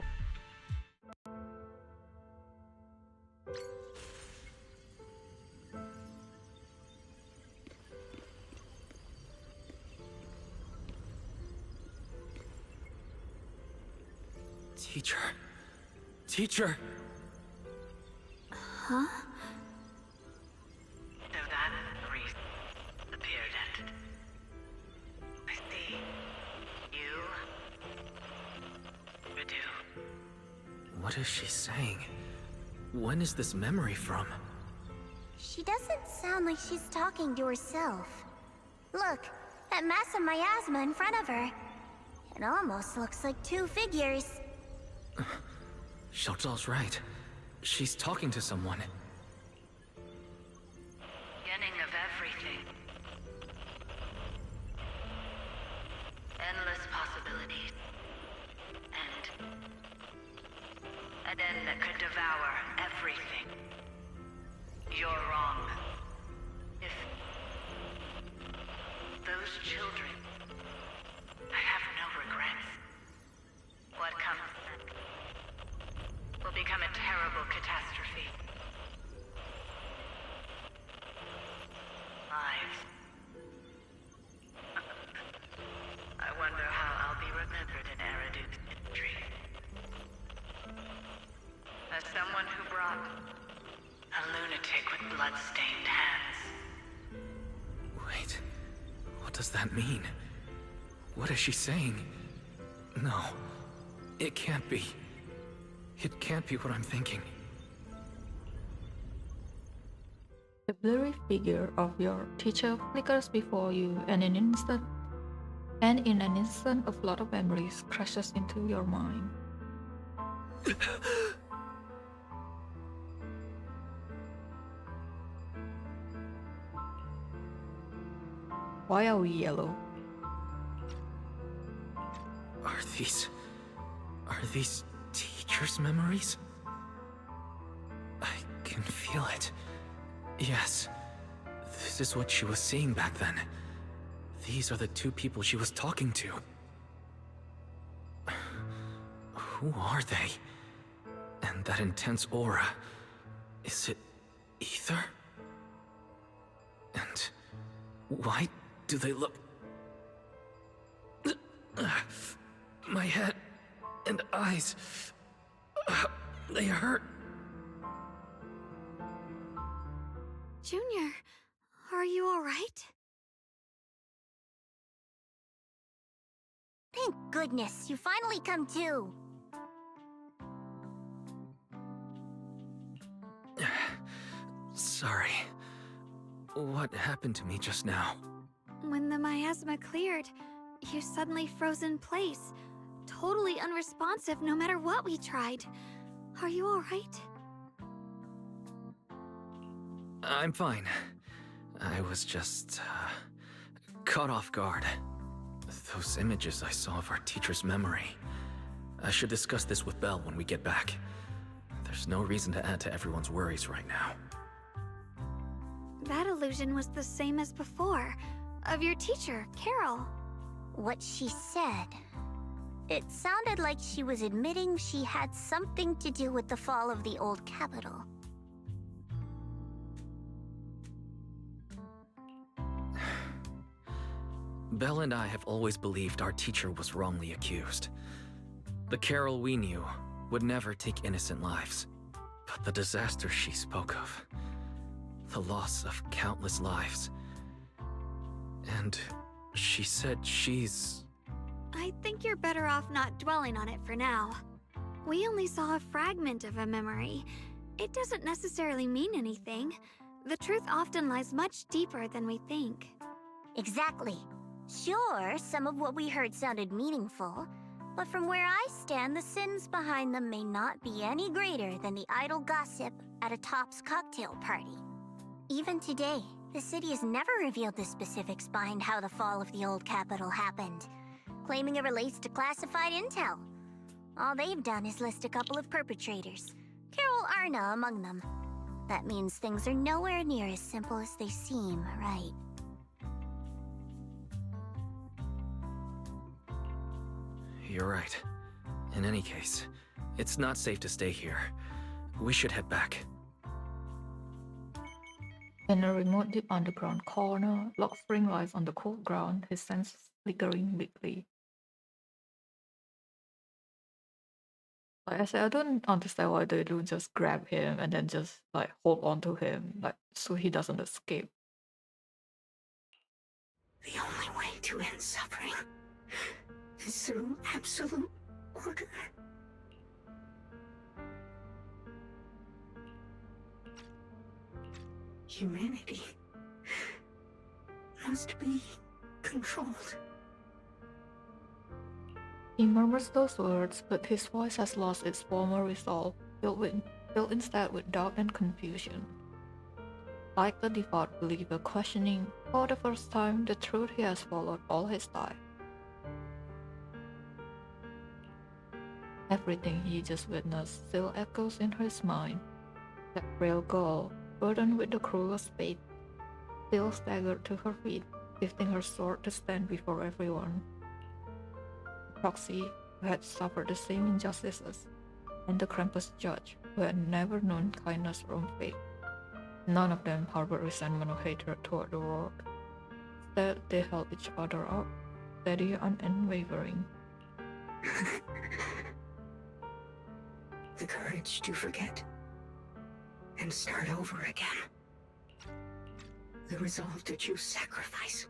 Speaker 2: Teacher. Teacher!
Speaker 3: Huh?
Speaker 7: So that reason appeared and I see you do.
Speaker 2: What is she saying? When is this memory from?
Speaker 6: She doesn't sound like she's talking to herself. Look, that massive miasma in front of her. It almost looks like two figures.
Speaker 2: Xiaozhao's right. She's talking to someone.
Speaker 7: Beginning of everything. Endless possibilities. And end that could devour everything. You're wrong. If those children, I have no regrets. What comes will become a terrible catastrophe. Lives. I wonder how I'll be remembered in Eridu's history. As someone who brought a lunatic with blood-stained hands.
Speaker 2: Wait. What does that mean? What is she saying? No. It can't be. It can't be what I'm thinking.
Speaker 1: The blurry figure of your teacher flickers before you, and in an instant, a flood of memories crashes into your mind. Why are we yellow?
Speaker 2: Are these teacher's memories? I can feel it. Yes. This is what she was seeing back then. These are the two people she was talking to. Who are they? And that intense aura. Is it ether? And why do they look... My head and eyes... they hurt.
Speaker 3: Junior, are you alright?
Speaker 6: Thank goodness, you finally come to.
Speaker 2: Sorry. What happened to me just now?
Speaker 3: When the miasma cleared, you suddenly froze in place. Totally unresponsive no matter what we tried. Are you alright?
Speaker 2: I'm fine. I was just, caught off guard. Those images I saw of our teacher's memory. I should discuss this with Belle when we get back. There's no reason to add to everyone's worries right now.
Speaker 3: That illusion was the same as before, of your teacher, Carol.
Speaker 6: What she said. It sounded like she was admitting she had something to do with the fall of the old capital.
Speaker 2: Belle and I have always believed our teacher was wrongly accused. The Carol we knew would never take innocent lives. But the disaster she spoke of, the loss of countless lives. And she said she's...
Speaker 3: I think you're better off not dwelling on it for now. We only saw a fragment of a memory. It doesn't necessarily mean anything. The truth often lies much deeper than we think.
Speaker 6: Exactly. Sure, some of what we heard sounded meaningful, but from where I stand, the sins behind them may not be any greater than the idle gossip at a Top's cocktail party. Even today, the city has never revealed the specifics behind how the fall of the old capital happened, claiming it relates to classified intel. All they've done is list a couple of perpetrators, Carol Arna among them. That means things are nowhere near as simple as they seem, right?
Speaker 2: You're right. In any case, it's not safe to stay here. We should head back.
Speaker 1: In a remote deep underground corner, Lock Spring lies on the cold ground, his senses flickering weakly. Like I said, I don't understand why they don't just grab him and then just like hold on to him, like so he doesn't escape.
Speaker 9: The only way to end suffering is through absolute order. Humanity must be controlled.
Speaker 1: He murmurs those words, but his voice has lost its former resolve, filled instead with doubt and confusion. Like the devout believer questioning, for the first time, the truth he has followed all his life. Everything he just witnessed still echoes in his mind. That frail girl, burdened with the cruelest fate, still staggered to her feet, lifting her sword to stand before everyone. Proxy, who had suffered the same injustices, and the Krampus judge, who had never known kindness from fate. None of them harbored resentment or hatred toward the world. Instead, they held each other up, steady and unwavering.
Speaker 9: The courage to forget and start over again. The resolve to choose sacrifice,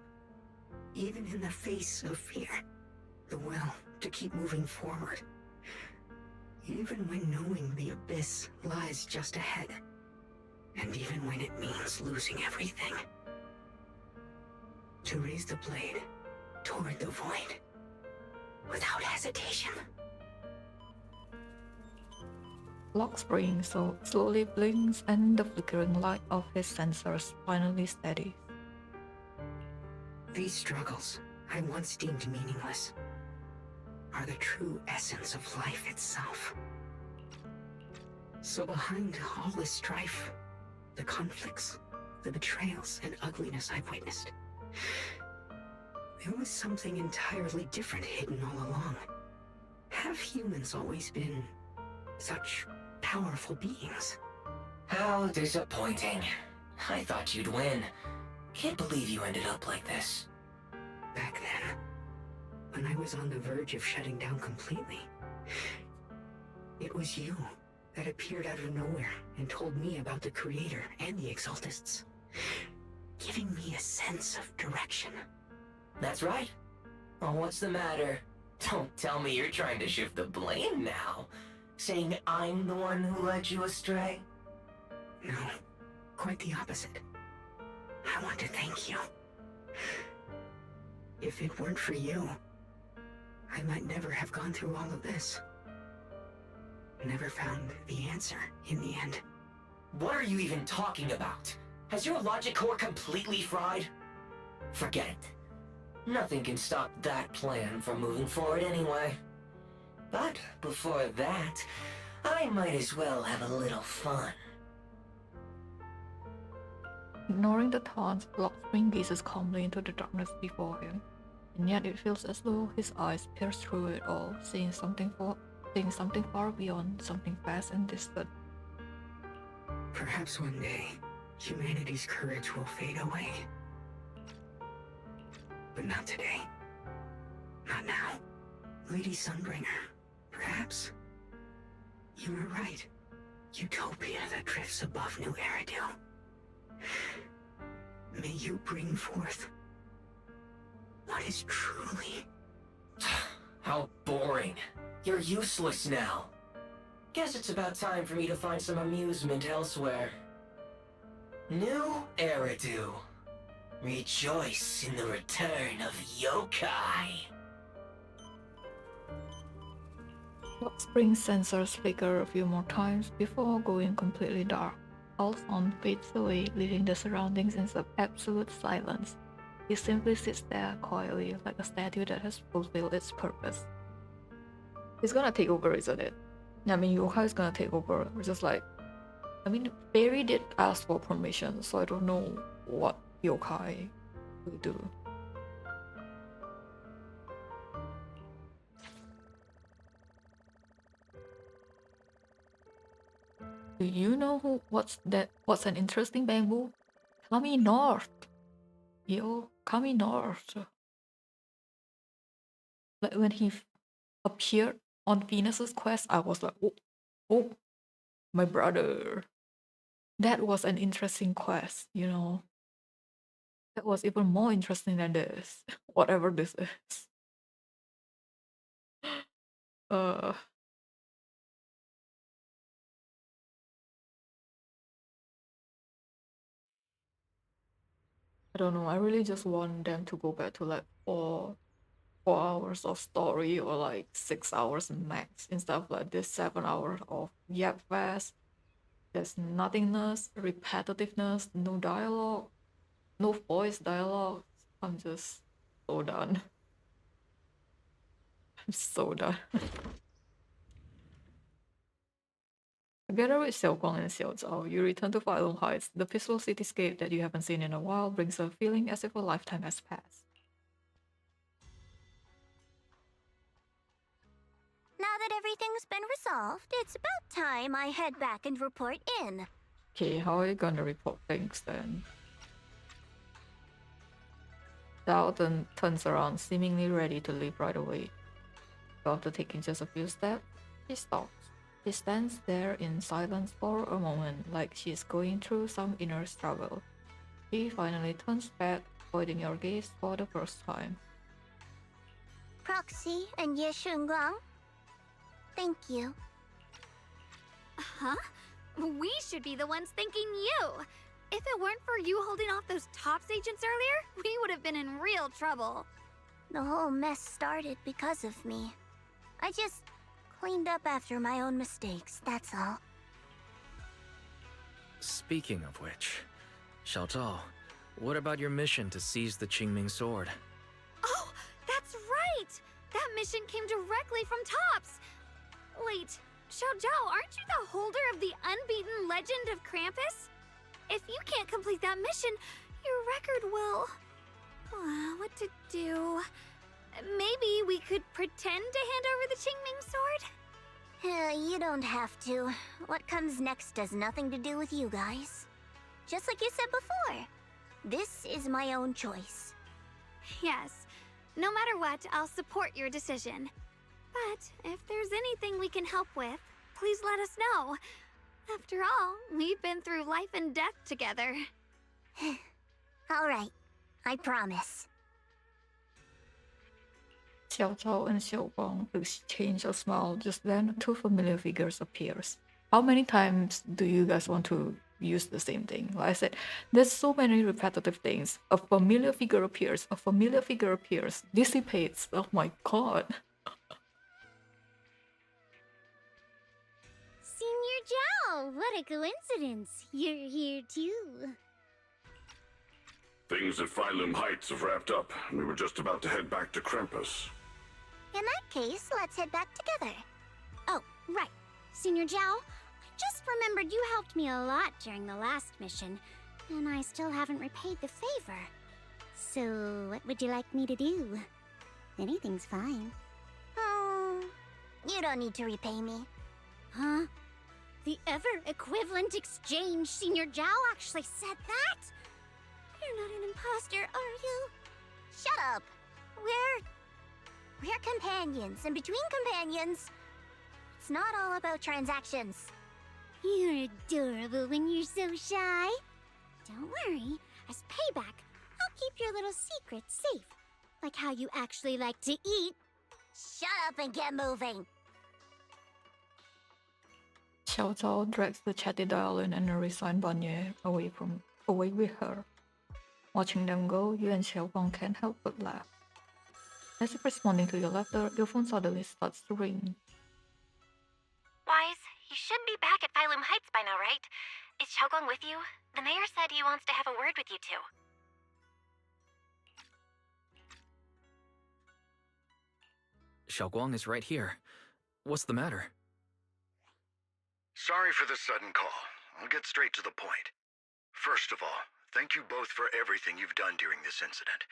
Speaker 9: even in the face of fear. The will to keep moving forward, even when knowing the abyss lies just ahead, and even when it means losing everything. To raise the blade toward the void, without hesitation.
Speaker 1: Lock Spring so slowly blinks and the flickering light of his sensors finally steadies.
Speaker 9: These struggles I once deemed meaningless are the true essence of life itself. So behind all this strife, the conflicts, the betrayals and ugliness I've witnessed, there was something entirely different hidden all along. Have humans always been such powerful beings?
Speaker 16: How disappointing. I thought you'd win. Can't believe you ended up like this.
Speaker 9: Back then, when I was on the verge of shutting down completely, it was you that appeared out of nowhere and told me about the Creator and the Exaltists, giving me a sense of direction.
Speaker 16: That's right. Oh, what's the matter? Don't tell me you're trying to shift the blame now. Saying I'm the one who led you astray?
Speaker 9: No, quite the opposite. I want to thank you. If it weren't for you, I might never have gone through all of this. Never found the answer in the end.
Speaker 16: What are you even talking about? Has your logic core completely fried? Forget it. Nothing can stop that plan from moving forward anyway. But before that, I might as well have a little fun.
Speaker 1: Ignoring the taunts, Lockspring gazes calmly into the darkness before him, and yet it feels as though his eyes pierce through it all, seeing something far beyond, something vast and distant.
Speaker 9: Perhaps one day, humanity's courage will fade away. But not today. Not now. Lady Sunbringer, perhaps. You were right. Utopia that drifts above New Eridu. May you bring forth what is truly...
Speaker 16: How boring. You're useless now. Guess it's about time for me to find some amusement elsewhere. New Eridu. Rejoice in the return of yokai.
Speaker 1: Lockspring's sensors flicker a few more times before going completely dark. All sound fades away, leaving the surroundings in absolute silence. He simply sits there quietly, like a statue that has fulfilled its purpose. It's gonna take over, isn't it? I mean, yokai is gonna take over. It's just like, I mean, Fairy did ask for permission, so I don't know what yokai will do. Do you know what's an interesting bamboo? Kami North. Yo, Kami North. Like when he appeared on Venus's quest, I was like, oh, my brother. That was an interesting quest, you know. That was even more interesting than this, whatever this is. Uh, I don't know. I really just want them to go back to like 4 hours of story or like 6 hours max instead of like this 7 hours of yap fast. There's nothingness, repetitiveness, no dialogue, no voice dialogue. I'm just so done. I'm so done. Together with Xiaoguang and Xiaozhao, you return to Failong Heights. The peaceful cityscape that you haven't seen in a while brings a feeling as if a lifetime has passed.
Speaker 6: Now that everything's been resolved, it's about time I head back and report in.
Speaker 1: Okay, how are you gonna report things then? Zhao then turns around, seemingly ready to leave right away. After taking just a few steps, she stops. She stands there in silence for a moment, like she is going through some inner struggle. She finally turns back, avoiding your gaze for the first time.
Speaker 6: Proxy and Ye Shunguang, thank you.
Speaker 3: Huh? We should be the ones thanking you. If it weren't for you holding off those TOPS agents earlier, we would have been in real trouble.
Speaker 6: The whole mess started because of me. I just cleaned up after my own mistakes, that's all.
Speaker 2: Speaking of which, Xiaozhao, what about your mission to seize the Qingming sword?
Speaker 3: Oh, that's right! That mission came directly from TOPS! Wait, Xiaozhao, aren't you the holder of the unbeaten legend of Krampus? If you can't complete that mission, your record will... what to do? Maybe we could pretend to hand over the Qingming sword?
Speaker 6: You don't have to. What comes next has nothing to do with you guys. Just like you said before, this is my own choice.
Speaker 3: Yes. No matter what, I'll support your decision. But if there's anything we can help with, please let us know. After all, we've been through life and death together.
Speaker 6: All right, I promise.
Speaker 1: Xiaozhao and Xiaoguang exchange a smile. Just then, two familiar figures appears. How many times do you guys want to use the same thing? Like I said, there's so many repetitive things. A familiar figure appears. A familiar figure appears. Dissipates. Oh my god.
Speaker 17: Senior Zhao, what a coincidence. You're here too.
Speaker 18: Things at Phylum Heights have wrapped up, and we were just about to head back to Krampus.
Speaker 6: In that case, let's head back together.
Speaker 17: Oh, right. Senior Zhao, I just remembered you helped me a lot during the last mission, and I still haven't repaid the favor. So, what would you like me to do? Anything's fine.
Speaker 6: You don't need to repay me.
Speaker 17: Huh? The ever-equivalent exchange, Senior Zhao actually said that? You're not an imposter, are you?
Speaker 6: Shut up! We're companions, and between companions, it's not all about transactions.
Speaker 17: You're adorable when you're so shy. Don't worry, as payback, I'll keep your little secrets safe. Like how you actually like to eat.
Speaker 6: Shut up and get moving!
Speaker 1: Xiaozhao drags the chatty Dialin and a resigned Banyan away with her. Watching them go, you and Xiaoguang can't help but laugh. As if responding to your laughter, your phone suddenly starts to ring.
Speaker 13: Wise, you should be back at Phylum Heights by now, right? Is Xiaoguang with you? The mayor said he wants to have a word with you two.
Speaker 2: Xiaoguang is right here. What's the matter?
Speaker 19: Sorry for the sudden call. I'll get straight to the point. First of all, thank you both for everything you've done during this incident.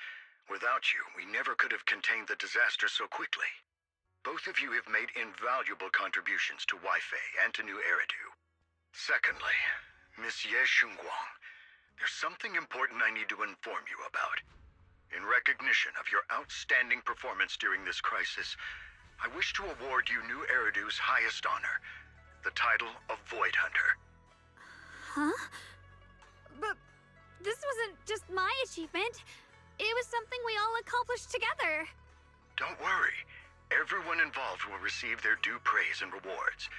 Speaker 19: Without you, we never could have contained the disaster so quickly. Both of you have made invaluable contributions to Weifei and to New Eridu. Secondly, Miss Ye Shunguang, there's something important I need to inform you about. In recognition of your outstanding performance during this crisis, I wish to award you New Eridu's highest honor, the title of Void Hunter.
Speaker 3: Huh? But this wasn't just my achievement. It was something we all accomplished together.
Speaker 19: Don't worry. Everyone involved will receive their due praise and rewards.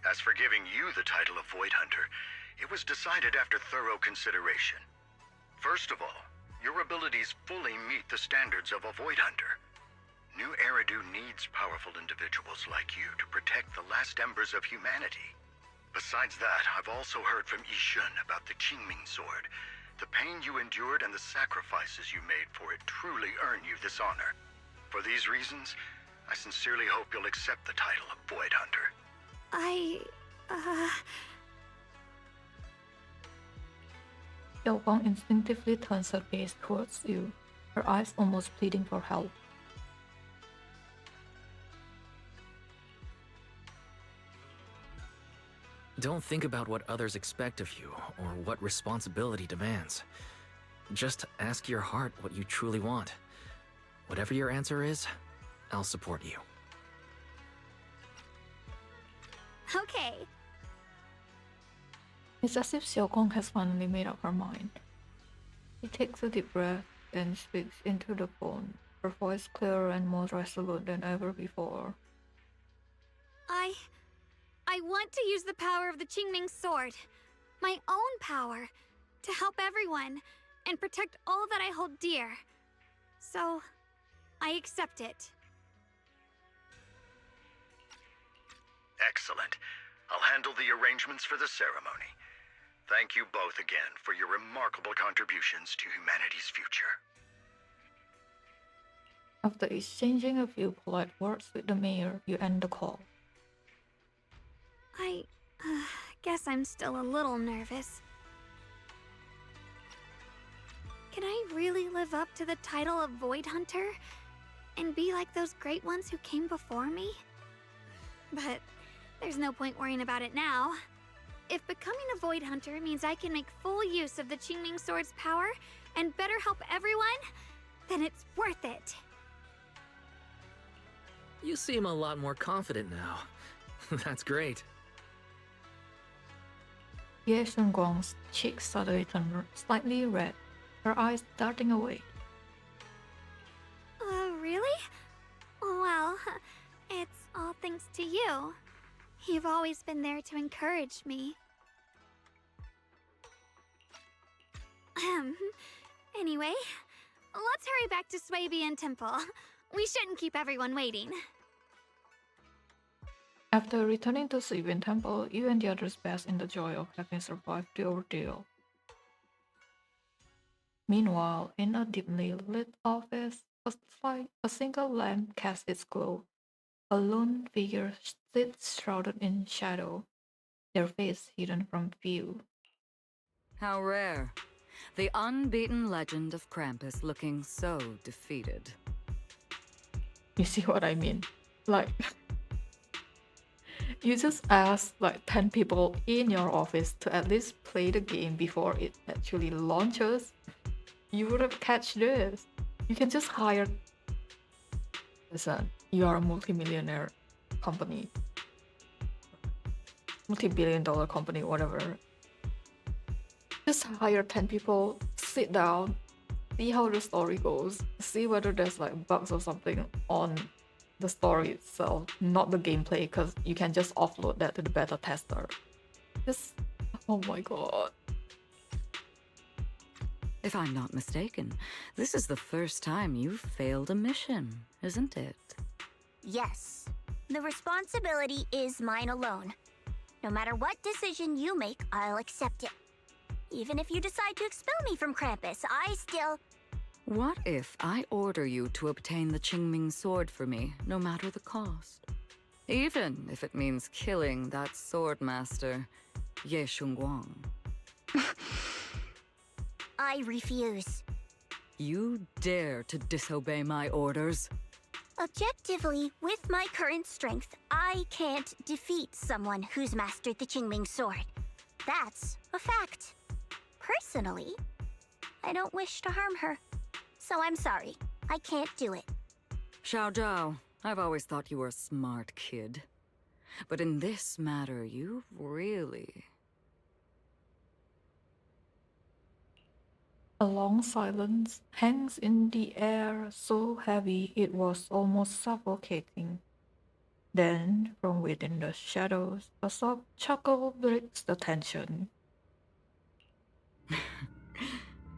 Speaker 19: As for giving you the title of Void Hunter, it was decided after thorough consideration. First of all, your abilities fully meet the standards of a Void Hunter. New Eridu needs powerful individuals like you to protect the last embers of humanity. Besides that, I've also heard from Yishun about the Qingming Sword. The pain you endured and the sacrifices you made for it truly earn you this honor. For these reasons, I sincerely hope you'll accept the title of Void Hunter.
Speaker 1: Xiaoguang instinctively turns her gaze towards you, her eyes almost pleading for help.
Speaker 2: Don't think about what others expect of you or what responsibility demands. Just ask your heart what you truly want. Whatever your answer is, I'll support you.
Speaker 3: Okay.
Speaker 1: It's as if Xiaoguang has finally made up her mind. She takes a deep breath, then speaks into the phone, her voice clearer and more resolute than ever before.
Speaker 3: I want to use the power of the Qingming Sword, my own power, to help everyone and protect all that I hold dear. So, I accept it.
Speaker 19: Excellent. I'll handle the arrangements for the ceremony. Thank you both again for your remarkable contributions to humanity's future.
Speaker 1: After exchanging a few polite words with the mayor, you end the call.
Speaker 3: I guess I'm still a little nervous. Can I really live up to the title of Void Hunter and be like those great ones who came before me? But there's no point worrying about it now. If becoming a Void Hunter means I can make full use of the Qingming Sword's power and better help everyone, then it's worth it.
Speaker 2: You seem a lot more confident now. That's great.
Speaker 1: Ye Shunguang's cheeks suddenly turn slightly red, her eyes darting away.
Speaker 3: Really? Well, it's all thanks to you. You've always been there to encourage me. Anyway, let's hurry back to Swabian Temple. We shouldn't keep everyone waiting.
Speaker 1: After returning to Swabian Temple, you and the others bask in the joy of having survived the ordeal. Meanwhile, in a dimly lit office, a single lamp casts its glow. A lone figure sits shrouded in shadow, their face hidden from view.
Speaker 20: How rare. The unbeaten legend of Krampus looking so defeated.
Speaker 1: You see what I mean? Like, you just ask like 10 people in your office to at least play the game before it actually launches. You would have catch this. You can just hire. Listen, you are a multi-millionaire company, multi-billion-dollar company, whatever. Just hire 10 people, sit down, see how the story goes, see whether there's like bugs or something on the story itself, not the gameplay, because you can just offload that to the beta tester. Just, oh my god.
Speaker 20: If I'm not mistaken, this is the first time you've failed a mission, isn't it?
Speaker 6: Yes. The responsibility is mine alone. No matter what decision you make, I'll accept it. Even if you decide to expel me from Krampus, I still...
Speaker 20: What if I order you to obtain the Qingming Sword for me, no matter the cost? Even if it means killing that sword master, Ye Shunguang.
Speaker 6: I refuse.
Speaker 20: You dare to disobey my orders?
Speaker 6: Objectively, with my current strength, I can't defeat someone who's mastered the Qingming Sword. That's a fact. Personally, I don't wish to harm her. So I'm sorry, I can't do it.
Speaker 20: Xiao Zhao, I've always thought you were a smart kid. But in this matter, you've really...
Speaker 1: A long silence hangs in the air, so heavy it was almost suffocating. Then, from within the shadows, a soft chuckle breaks the tension.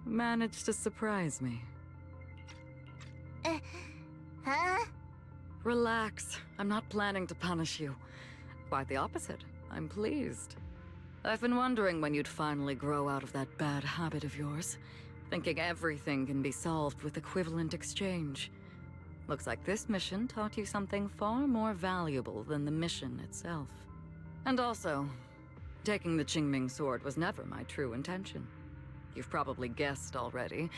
Speaker 20: Managed to surprise me.
Speaker 6: Huh?
Speaker 20: Relax. I'm not planning to punish you. Quite the opposite. I'm pleased. I've been wondering when you'd finally grow out of that bad habit of yours. Thinking everything can be solved with equivalent exchange. Looks like this mission taught you something far more valuable than the mission itself. And also, taking the Qingming sword was never my true intention. You've probably guessed already.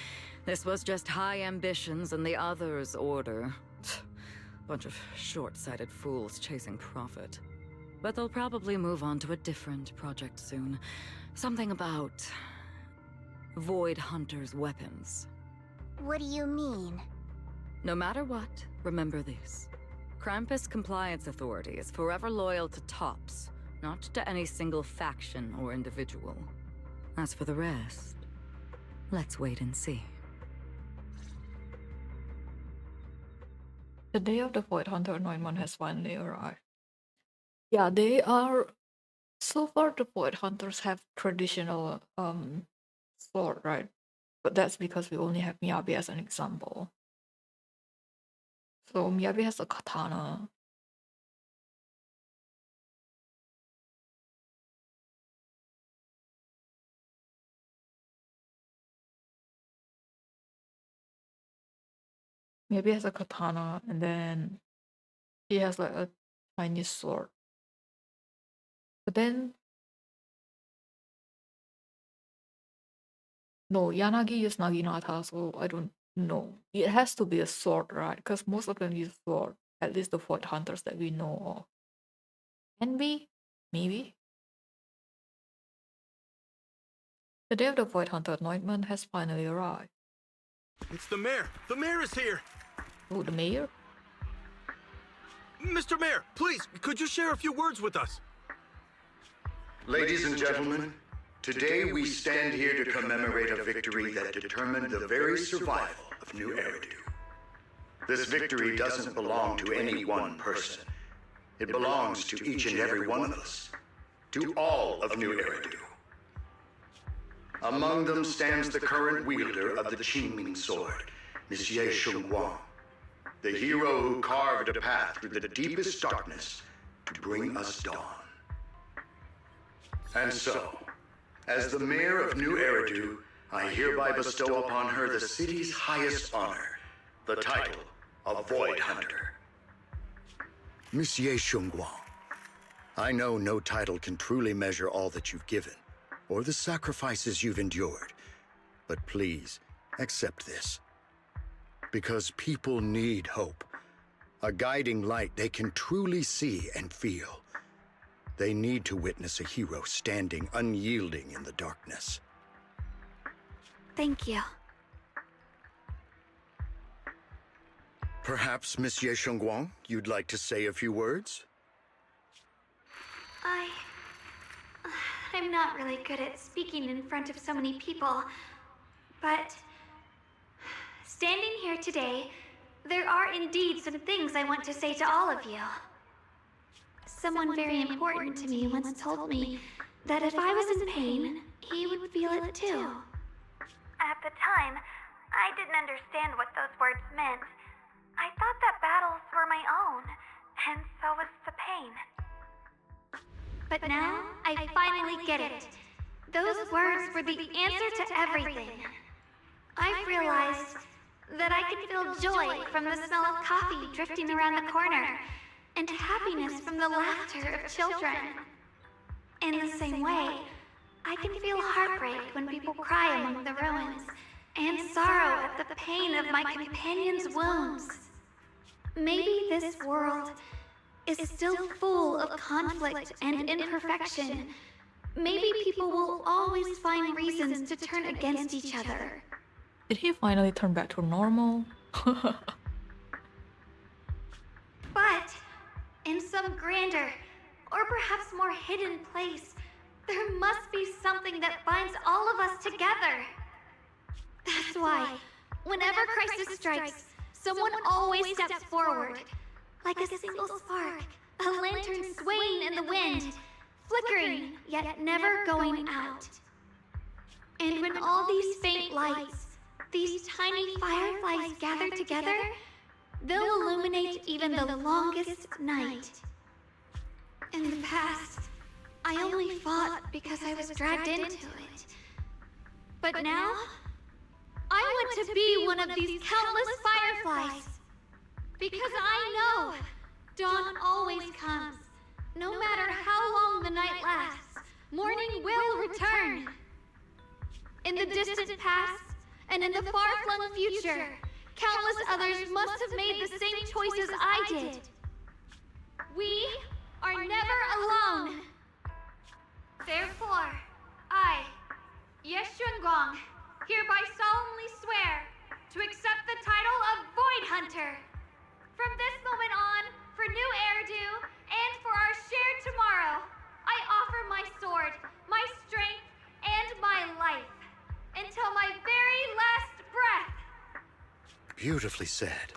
Speaker 20: This was just high ambitions and the others' order. Bunch of short-sighted fools chasing profit. But they'll probably move on to a different project soon. Something about... Void Hunter's weapons.
Speaker 6: What do you mean?
Speaker 20: No matter what, remember this. Krampus Compliance Authority is forever loyal to TOPS, not to any single faction or individual. As for the rest, let's wait and see.
Speaker 1: The day of the Void Hunter anointment has finally arrived. Yeah, they are... So far, the Void Hunters have traditional sword, right? But that's because we only have Miyabi as an example. So Miyabi has a katana. Miyabi has a katana, and then he has like a tiny sword. But then... No, Yanagi used Naginata, so I don't know. It has to be a sword, right? Because most of them use sword. At least the Void Hunters that we know of. Can be? Maybe? The day of the Void Hunter anointment has finally arrived.
Speaker 21: It's the mayor! The mayor is here!
Speaker 1: Oh, the mayor?
Speaker 21: Mr. Mayor, please, could you share a few words with us?
Speaker 19: Ladies and gentlemen, today we stand here to commemorate a victory that determined the very survival of New Eridu. This victory doesn't belong to any one person. It belongs to each and every one of us. To all of New Eridu. Among them stands the current wielder of the Qingming sword, Monsieur Shunguang, the hero who carved a path through the deepest darkness to bring us dawn. And so, as the mayor of New Eridu, I hereby bestow upon her the city's highest honor, the title of Void Hunter. Monsieur Shunguang, I know no title can truly measure all that you've given, or the sacrifices you've endured. But please, accept this. Because people need hope. A guiding light they can truly see and feel. They need to witness a hero standing unyielding in the darkness.
Speaker 3: Thank you.
Speaker 19: Perhaps, Monsieur Shunguang, you'd like to say a few words?
Speaker 3: I'm not really good at speaking in front of so many people, but standing here today, there are indeed some things I want to say to all of you. Someone very important to me once told me that if I was in pain, he would feel it too.
Speaker 13: At the time, I didn't understand what those words meant. I thought that battles were my own, and so was the pain.
Speaker 3: But now, I finally get it. Those words were the answer to everything. I've realized that I can feel joy from the smell of coffee drifting around the corner, and happiness from the laughter of children. In the same way, I can feel heartbreak when people cry among the ruins, and sorrow at the pain of my companion's wounds. Maybe this world is still full of conflict and imperfection. Maybe people will always find reasons to turn against each other.
Speaker 1: Did he finally turn back to normal?
Speaker 3: some grander, or perhaps more hidden place. There must be something that binds all of us together. That's why, whenever crisis strikes, someone always steps forward. Like a single spark, a lantern swaying in the wind, flickering, yet never going out. And when all these faint lights, these tiny fireflies gather together, they'll illuminate even the longest night. In the past, I only fought because I was dragged into it. But now, I want to be one of these countless fireflies. Because I know dawn always comes. No matter how long the night lasts, morning will return. In the distant past, and in the far-flung future, countless others must have made the same choices I did. We are never alone. Therefore, I, Ye Shunguang, hereby solemnly swear to accept the title of Void Hunter. From this moment on, for new Eridu, and for our shared tomorrow, I offer my sword, my strength, and my life, until my very last breath.
Speaker 8: Beautifully said.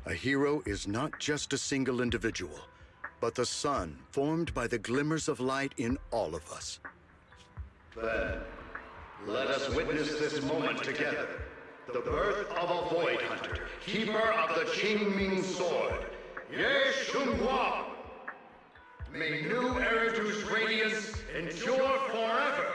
Speaker 8: A hero is not just a single individual, but the sun formed by the glimmers of light in all of us.
Speaker 18: Then, let us witness this moment together. The birth of a Void Hunter, keeper of the Qingming Sword, Ye Shunguang. May new Eridu's radiance endure forever.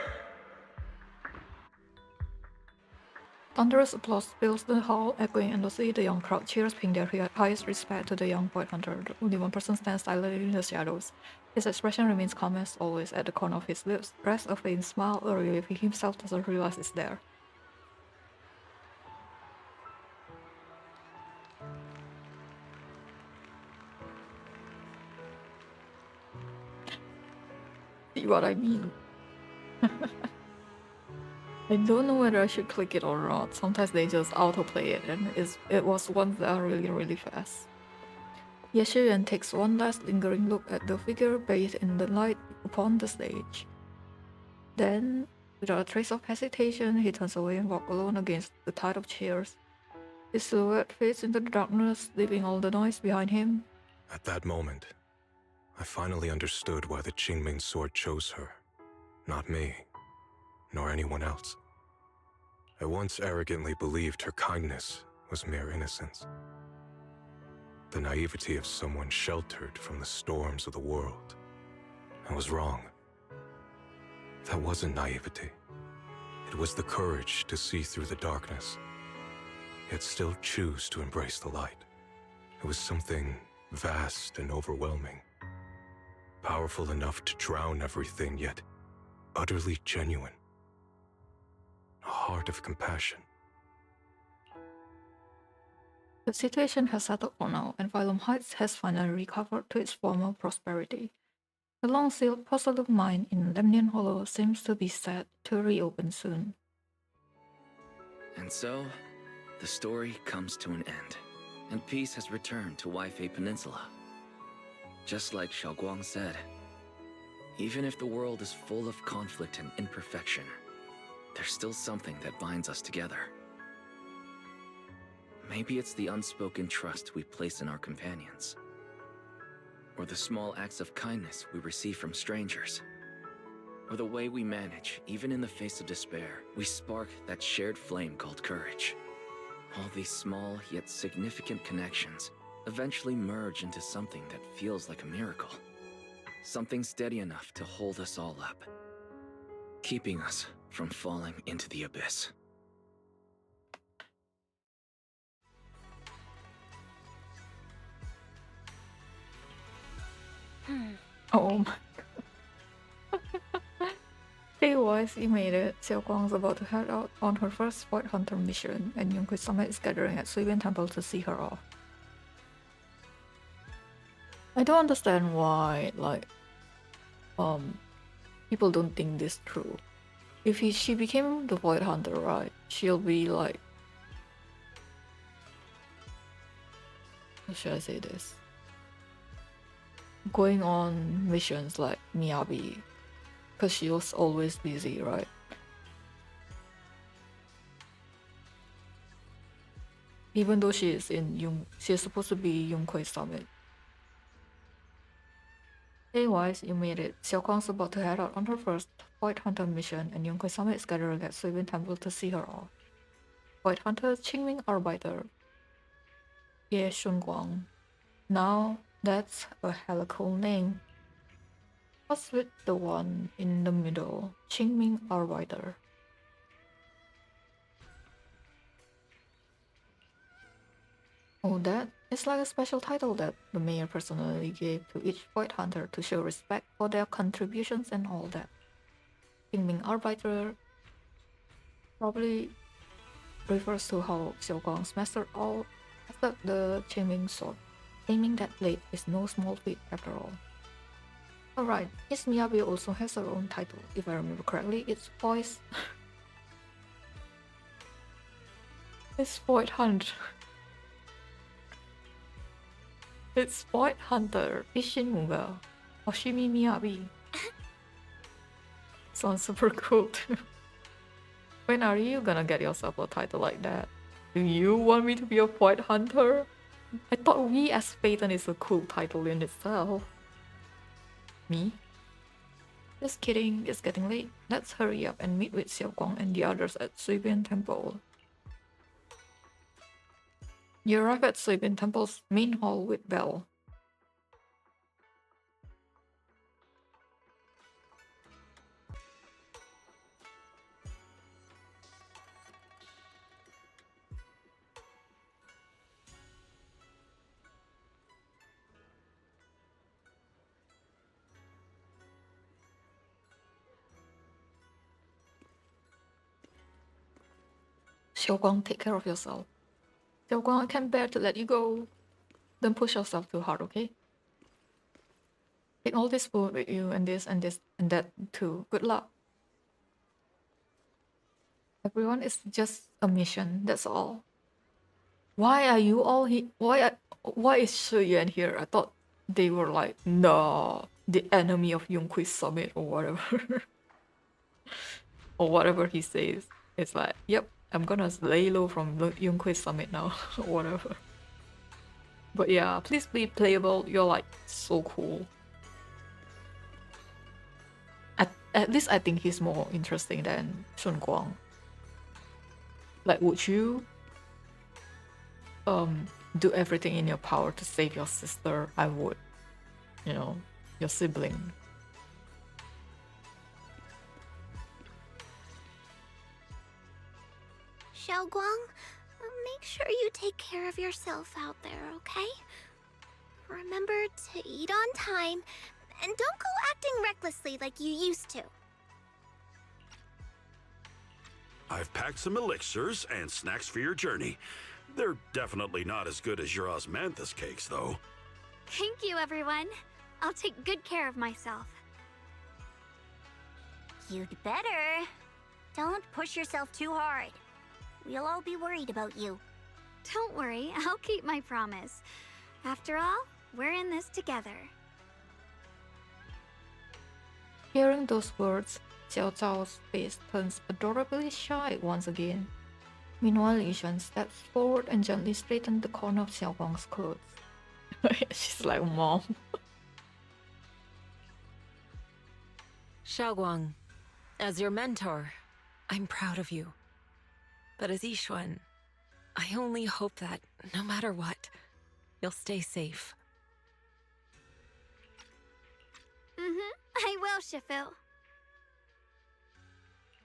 Speaker 1: Thunderous applause fills the hall, echoing endlessly. The young crowd cheers, paying their highest respect to the young Void Hunter. Only one person stands silently in the shadows. His expression remains calm as always at the corner of his lips. Rest a faint smile, a relief he himself doesn't realize is there. See what I mean? I don't know whether I should click it or not. Sometimes they just autoplay it, and it was ones that are really fast. Ye Shiyuan takes one last lingering look at the figure bathed in the light upon the stage. Then, without a trace of hesitation, he turns away and walks alone against the tide of cheers. His silhouette fades into the darkness, leaving all the noise behind him.
Speaker 4: At that moment, I finally understood why the Qingming Sword chose her. Not me, nor anyone else. I once arrogantly believed her kindness was mere innocence. The naivety of someone sheltered from the storms of the world. I was wrong. That wasn't naivety. It was the courage to see through the darkness, yet still choose to embrace the light. It was something vast and overwhelming. Powerful enough to drown everything, yet utterly genuine. A heart of compassion.
Speaker 1: The situation has settled for now, and Phylum Heights has finally recovered to its former prosperity. The long-sealed porcelain mine in Lemnian Hollow seems to be set to reopen soon.
Speaker 2: And so, the story comes to an end, and peace has returned to Waifei Peninsula. Just like Xiaoguang said, even if the world is full of conflict and imperfection, there's still something that binds us together. Maybe it's the unspoken trust we place in our companions, or the small acts of kindness we receive from strangers, or the way we manage, even in the face of despair, we spark that shared flame called courage. All these small yet significant connections eventually merge into something that feels like a miracle. Something steady enough to hold us all up, keeping us from falling into the abyss.
Speaker 1: Oh my god. Hey Wise, you made it. Xiaoguang's about to head out on her first Void Hunter mission, and Yonghui Summit is gathering at Suiwen Temple to see her off. I don't understand why, people don't think this through. If she became the Void Hunter, right, she'll be like... How should I say this? going on missions like Miyabi, because she was always busy, right? Even though she is she's supposed to be Yunquei Summit. Hey Wise, you made it. Xiao Guang's about to head out on her first Void Hunter mission, and Yunquei Summit is gathering at Suibin Temple to see her off. Void Hunter Qingming Arbiter. Ye Shunguang. Now, that's a hella cool name. What's with the one in the middle? Qingming Arbiter. Oh, that is like a special title that the mayor personally gave to each Void Hunter to show respect for their contributions and all that. Qingming Arbiter probably refers to how Xiao Guang's mastered the Qingming sword, aiming that blade is no small feat after all. Alright, Miss Miyabi also has her own title. If I remember correctly, it's Voice. It's Void Hunter. It's Void Hunter Ishin Muga Oshimi Miyabi. Sounds super cool too. When are you gonna get yourself a title like that? Do you want me to be a Void Hunter? I thought we as Phaeton is a cool title in itself. Me? Just kidding, it's getting late. Let's hurry up and meet with Xiao Guang and the others at Suibin Temple. You arrive at Suibin Temple's main hall with Bell. Xiao Guang, take care of yourself. Xiao Guang, I can't bear to let you go. Don't push yourself too hard, okay? Take all this food with you and this and this and that too. Good luck. Everyone, it's just a mission, that's all. Why are you all here? Why is Shi Yuan here? I thought they were like, no, the enemy of Yunquei Summit or whatever. Or whatever he says. It's like, yep, I'm gonna lay low from Yunquei Summit now, or whatever. But yeah, please be playable. You're like so cool. At least I think he's more interesting than Shun Guang. Like, would you do everything in your power to save your sister? I would. You know, your sibling.
Speaker 17: Xiao Guang, make sure you take care of yourself out there, okay? Remember to eat on time, and don't go acting recklessly like you used to.
Speaker 10: I've packed some elixirs and snacks for your journey. They're definitely not as good as your osmanthus cakes, though.
Speaker 3: Thank you, everyone. I'll take good care of myself.
Speaker 6: You'd better. Don't push yourself too hard. We'll all be worried about you.
Speaker 3: Don't worry, I'll keep my promise. After all, we're in this together.
Speaker 1: Hearing those words, Xiao Zhao's face turns adorably shy once again. Meanwhile, Yishan steps forward and gently straightens the corner of Xiao Guang's clothes. She's like, Mom.
Speaker 15: Xiaoguang, as your mentor, I'm proud of you. But as Yishuan, I only hope that, no matter what, you'll stay safe.
Speaker 3: I will, Shifu.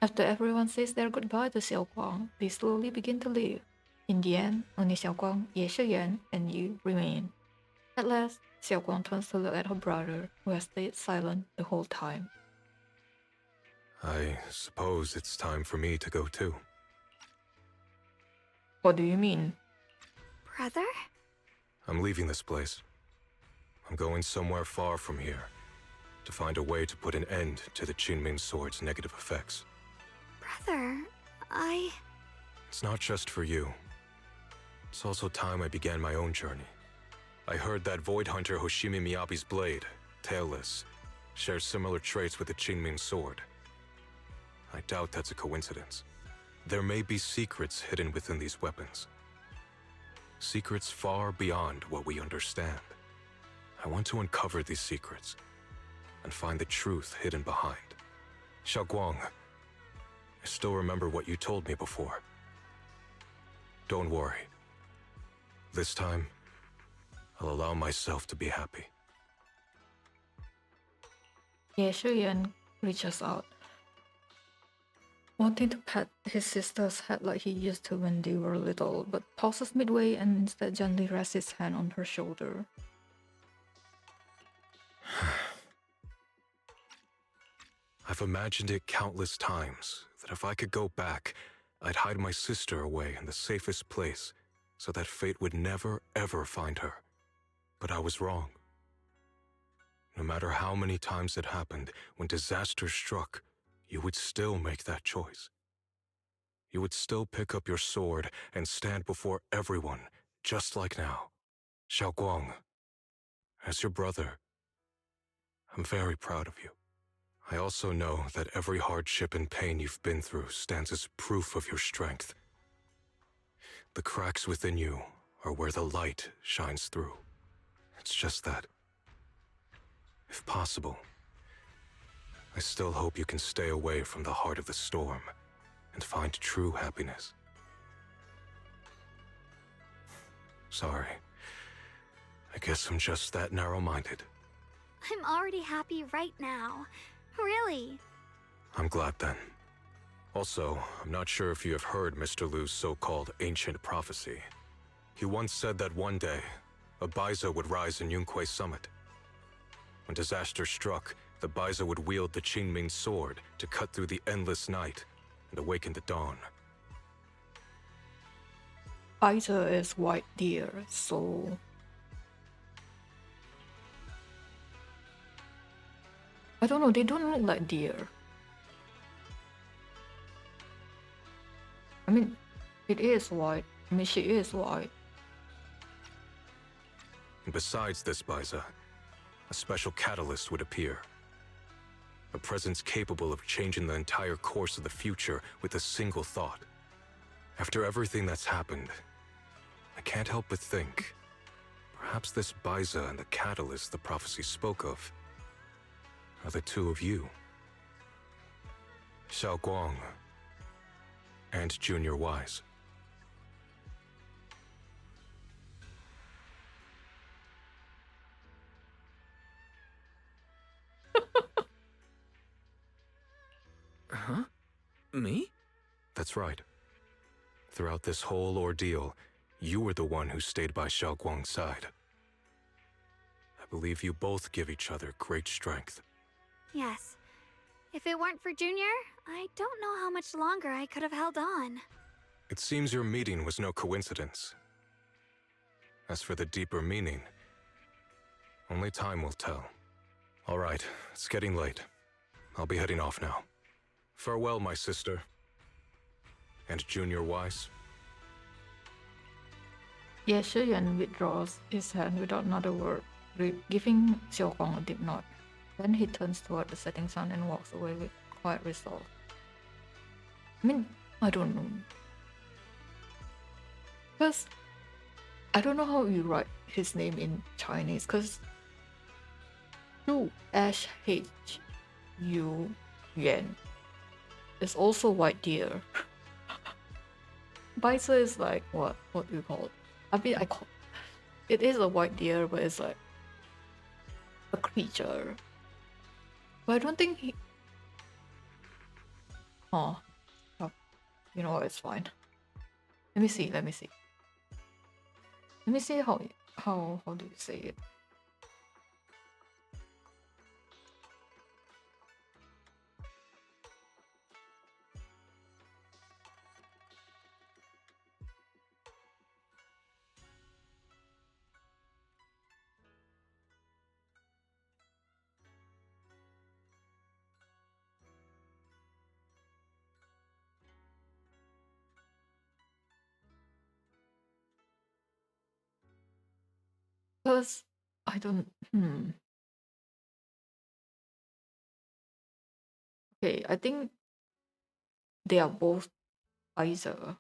Speaker 1: After everyone says their goodbye to Xiao Guang, they slowly begin to leave. In the end, only Xiao Guang, Ye Shiyuan, and Yu remain. At last, Xiao Guang turns to look at her brother, who has stayed silent the whole time.
Speaker 4: I suppose it's time for me to go too.
Speaker 1: What do you mean?
Speaker 3: Brother?
Speaker 4: I'm leaving this place. I'm going somewhere far from here to find a way to put an end to the Qinming Sword's negative effects.
Speaker 3: Brother,
Speaker 4: It's not just for you. It's also time I began my own journey. I heard that Void Hunter Hoshimi Miyabi's blade, Tailless, shares similar traits with the Qingming sword. I doubt that's a coincidence. There may be secrets hidden within these weapons. Secrets far beyond what we understand. I want to uncover these secrets and find the truth hidden behind. Xiaoguang, I still remember what you told me before. Don't worry. This time, I'll allow myself to be happy.
Speaker 1: Yeah, Shuyan reaches out, wanting to pat his sister's head like he used to when they were little, but pauses midway and instead gently rests his hand on her shoulder.
Speaker 4: I've imagined it countless times, that if I could go back, I'd hide my sister away in the safest place, so that fate would never, ever find her. But I was wrong. No matter how many times it happened, when disaster struck, you would still make that choice. You would still pick up your sword and stand before everyone, just like now. Xiaoguang, as your brother, I'm very proud of you. I also know that every hardship and pain you've been through stands as proof of your strength. The cracks within you are where the light shines through. It's just that, if possible, I still hope you can stay away from the heart of the storm and find true happiness. Sorry. I guess I'm just that narrow-minded.
Speaker 3: I'm already happy right now. Really.
Speaker 4: I'm glad then. Also, I'm not sure if you have heard Mr. Liu's so-called ancient prophecy. He once said that one day, a Baiza would rise in Yunquei Summit. When disaster struck, the Baiza would wield the Qingming sword to cut through the endless night and awaken the dawn.
Speaker 1: Baiza is white deer, so I don't know, they don't look like deer. I mean, it is white. I mean, she is white.
Speaker 4: And besides this Baiza, a special catalyst would appear. A presence capable of changing the entire course of the future with a single thought. After everything that's happened, I can't help but think, perhaps this Baiza and the catalyst the prophecy spoke of are the two of you. Xiaoguang and Junior Wise.
Speaker 2: Huh? Me?
Speaker 4: That's right. Throughout this whole ordeal, you were the one who stayed by Xiaoguang's side. I believe you both give each other great strength.
Speaker 3: Yes. If it weren't for Junior, I don't know how much longer I could have held on.
Speaker 4: It seems your meeting was no coincidence. As for the deeper meaning, only time will tell. All right, it's getting late. I'll be heading off now. Farewell, my sister. And Junior Wise.
Speaker 1: Yeah, Shuyan withdraws his hand without another word, giving Xiaoguang a deep nod. Then he turns toward the setting sun and walks away with quiet resolve. I mean, I don't know. Because I don't know how you write his name in Chinese, because Zhu Yuan is also white deer. Baiza is like, what do you call it? I mean, it is a white deer, but it's like a creature. But I don't think he... Oh, you know what, it's fine. Let me see. Let me see how do you say it? Because I don't. Okay, I think they are both either,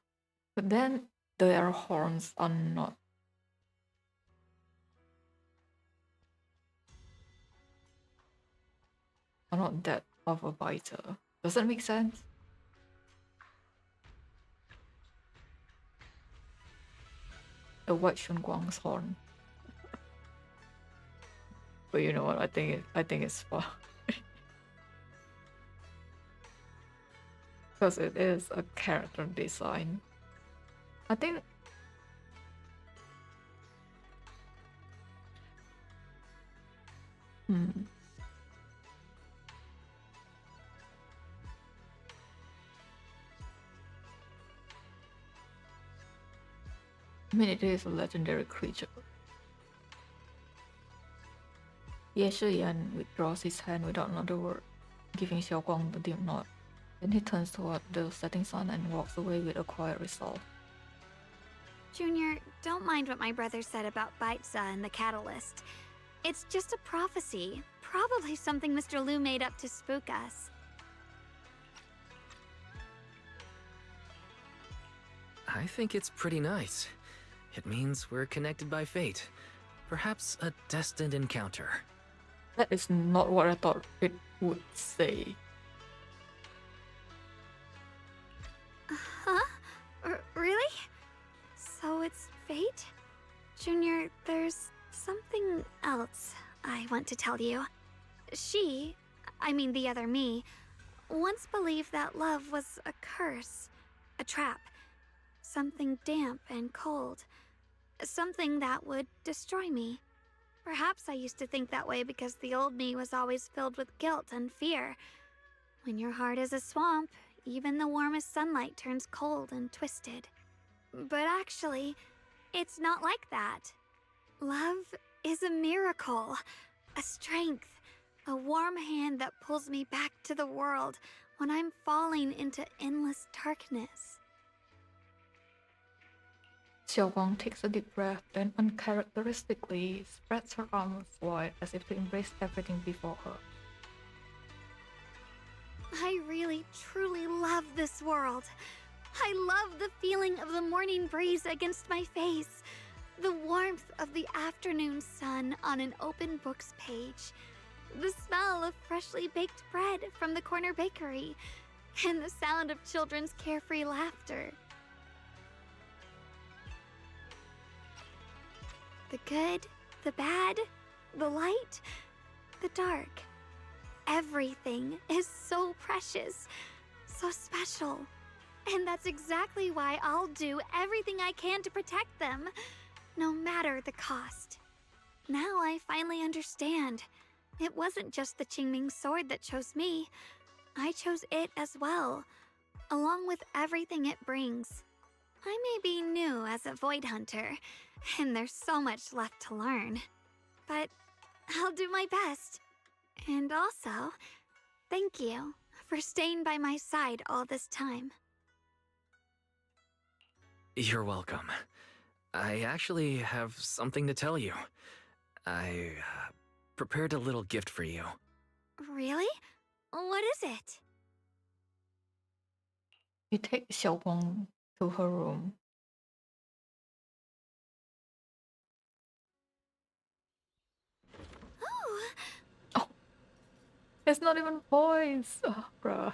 Speaker 1: but then their horns are not that of a biter. Does that make sense? The white Shunguang's horn. But you know what? I think it's fun. Because it is a character design. I think I mean, it is a legendary creature. Ye Shiyan withdraws his hand without another word, giving Xiaoguang the dim nod. Then he turns toward the setting sun and walks away with a quiet resolve.
Speaker 3: Junior, don't mind what my brother said about Baitza and the catalyst. It's just a prophecy. Probably something Mr. Liu made up to spook us.
Speaker 2: I think it's pretty nice. It means we're connected by fate. Perhaps a destined encounter.
Speaker 1: That is not what I thought it would say.
Speaker 3: Huh? Really? So it's fate? Junior, there's something else I want to tell you. She, I mean the other me, once believed that love was a curse, a trap, something damp and cold, something that would destroy me. Perhaps I used to think that way because the old me was always filled with guilt and fear. When your heart is a swamp, even the warmest sunlight turns cold and twisted. But actually, it's not like that. Love is a miracle, a strength, a warm hand that pulls me back to the world when I'm falling into endless darkness.
Speaker 1: Xiaoguang takes a deep breath, then uncharacteristically spreads her arms wide as if to embrace everything before her.
Speaker 3: I really, truly love this world. I love the feeling of the morning breeze against my face, the warmth of the afternoon sun on an open book's page, the smell of freshly baked bread from the corner bakery, and the sound of children's carefree laughter. The good, the bad, the light, the dark. Everything is so precious, so special. And that's exactly why I'll do everything I can to protect them, no matter the cost. Now I finally understand. It wasn't just the Qingming sword that chose me. I chose it as well, along with everything it brings. I may be new as a Void Hunter, and there's so much left to learn. But I'll do my best. And also, thank you for staying by my side all this time.
Speaker 2: You're welcome. I actually have something to tell you. I prepared a little gift for you.
Speaker 3: Really? What is it?
Speaker 1: You take Xiaoguang to her room.
Speaker 3: Oh!
Speaker 1: It's not even voice! Oh, bruh.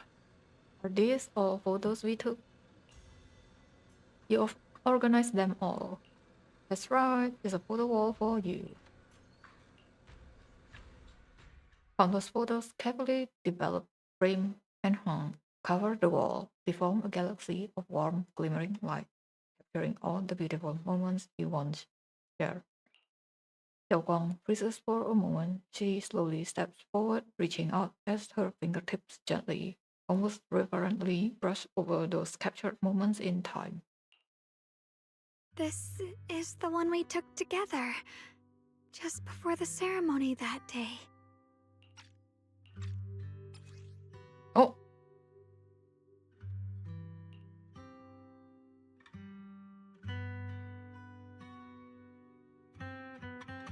Speaker 1: Are these all photos we took? You've organized them all. That's right, there's a photo wall for you. Found those photos carefully developed, framed, and hung, cover the wall, they form a galaxy of warm, glimmering light, capturing all the beautiful moments you once shared. Xiaoguang freezes for a moment. She slowly steps forward, reaching out as her fingertips gently, almost reverently, brush over those captured moments in time.
Speaker 3: This is the one we took together, just before the ceremony that day.
Speaker 1: Oh!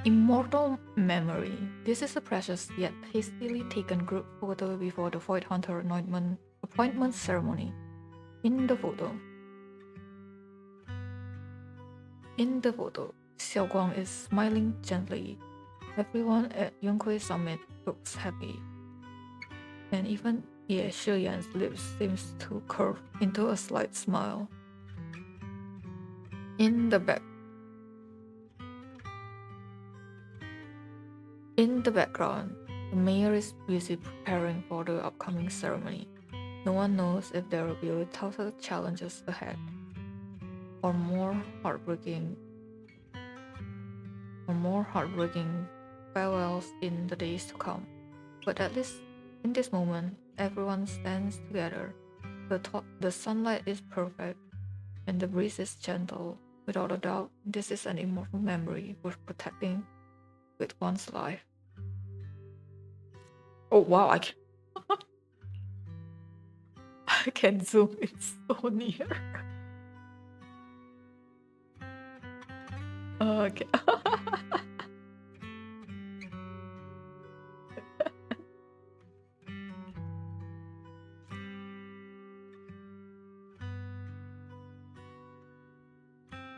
Speaker 1: Immortal memory. This is a precious yet hastily taken group photo before the Void Hunter appointment ceremony. In the photo, Xiao Guang is smiling gently. Everyone at Yunhui Summit looks happy. And even Ye Shiyan's lips seems to curve into a slight smile. In the background, the mayor is busy preparing for the upcoming ceremony. No one knows if there will be tougher challenges ahead, or more heartbreaking farewells in the days to come. But at least in this moment, everyone stands together. The sunlight is perfect, and the breeze is gentle. Without a doubt, this is an immortal memory worth protecting with one's life. Oh wow, I can zoom in so near. Okay.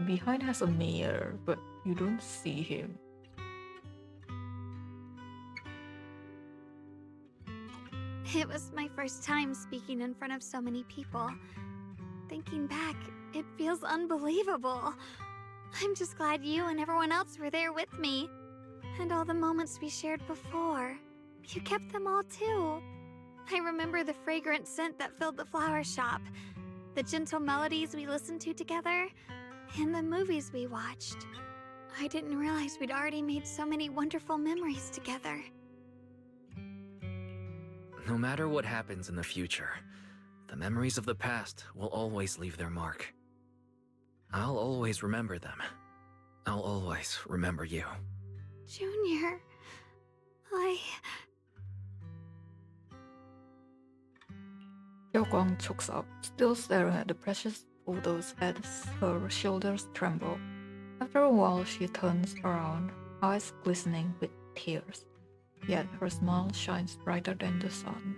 Speaker 1: Behind has a mayor, but you don't see him.
Speaker 3: It was my first time speaking in front of so many people. Thinking back, it feels unbelievable. I'm just glad you and everyone else were there with me. And all the moments we shared before. You kept them all too. I remember the fragrant scent that filled the flower shop, the gentle melodies we listened to together, and the movies we watched. I didn't realize we'd already made so many wonderful memories together.
Speaker 2: No matter what happens in the future, the memories of the past will always leave their mark. I'll always remember them. I'll always remember you.
Speaker 3: Junior,
Speaker 1: Xiao Guang chokes up, still staring at the precious photos as her shoulders tremble. After a while, she turns around, eyes glistening with tears. Yet her smile shines brighter than the sun.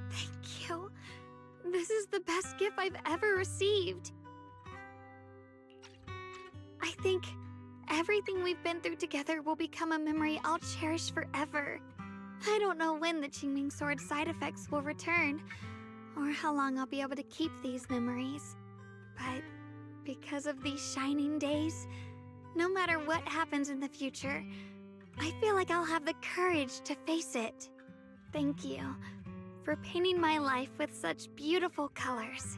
Speaker 3: Thank you. This is the best gift I've ever received. I think everything we've been through together will become a memory I'll cherish forever. I don't know when the Qingming Sword side effects will return, or how long I'll be able to keep these memories. But because of these shining days, no matter what happens in the future, I feel like I'll have the courage to face it. Thank you for painting my life with such beautiful colors.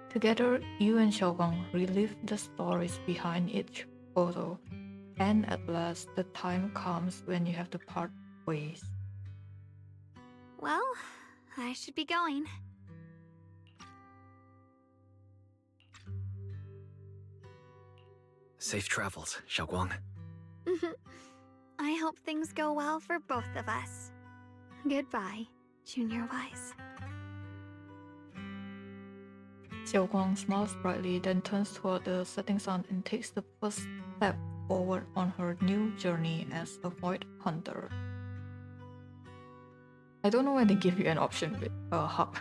Speaker 1: Together, you and Xiao Guang relive the stories behind each photo, and at last the time comes when you have to part ways.
Speaker 3: Well, I should be going.
Speaker 2: Safe travels, Xiaoguang.
Speaker 3: I hope things go well for both of us. Goodbye, Junior Wise.
Speaker 1: Xiao Guang smiles brightly, then turns toward the setting sun and takes the first step forward on her new journey as a Void Hunter. I don't know why they give you an option with a hug.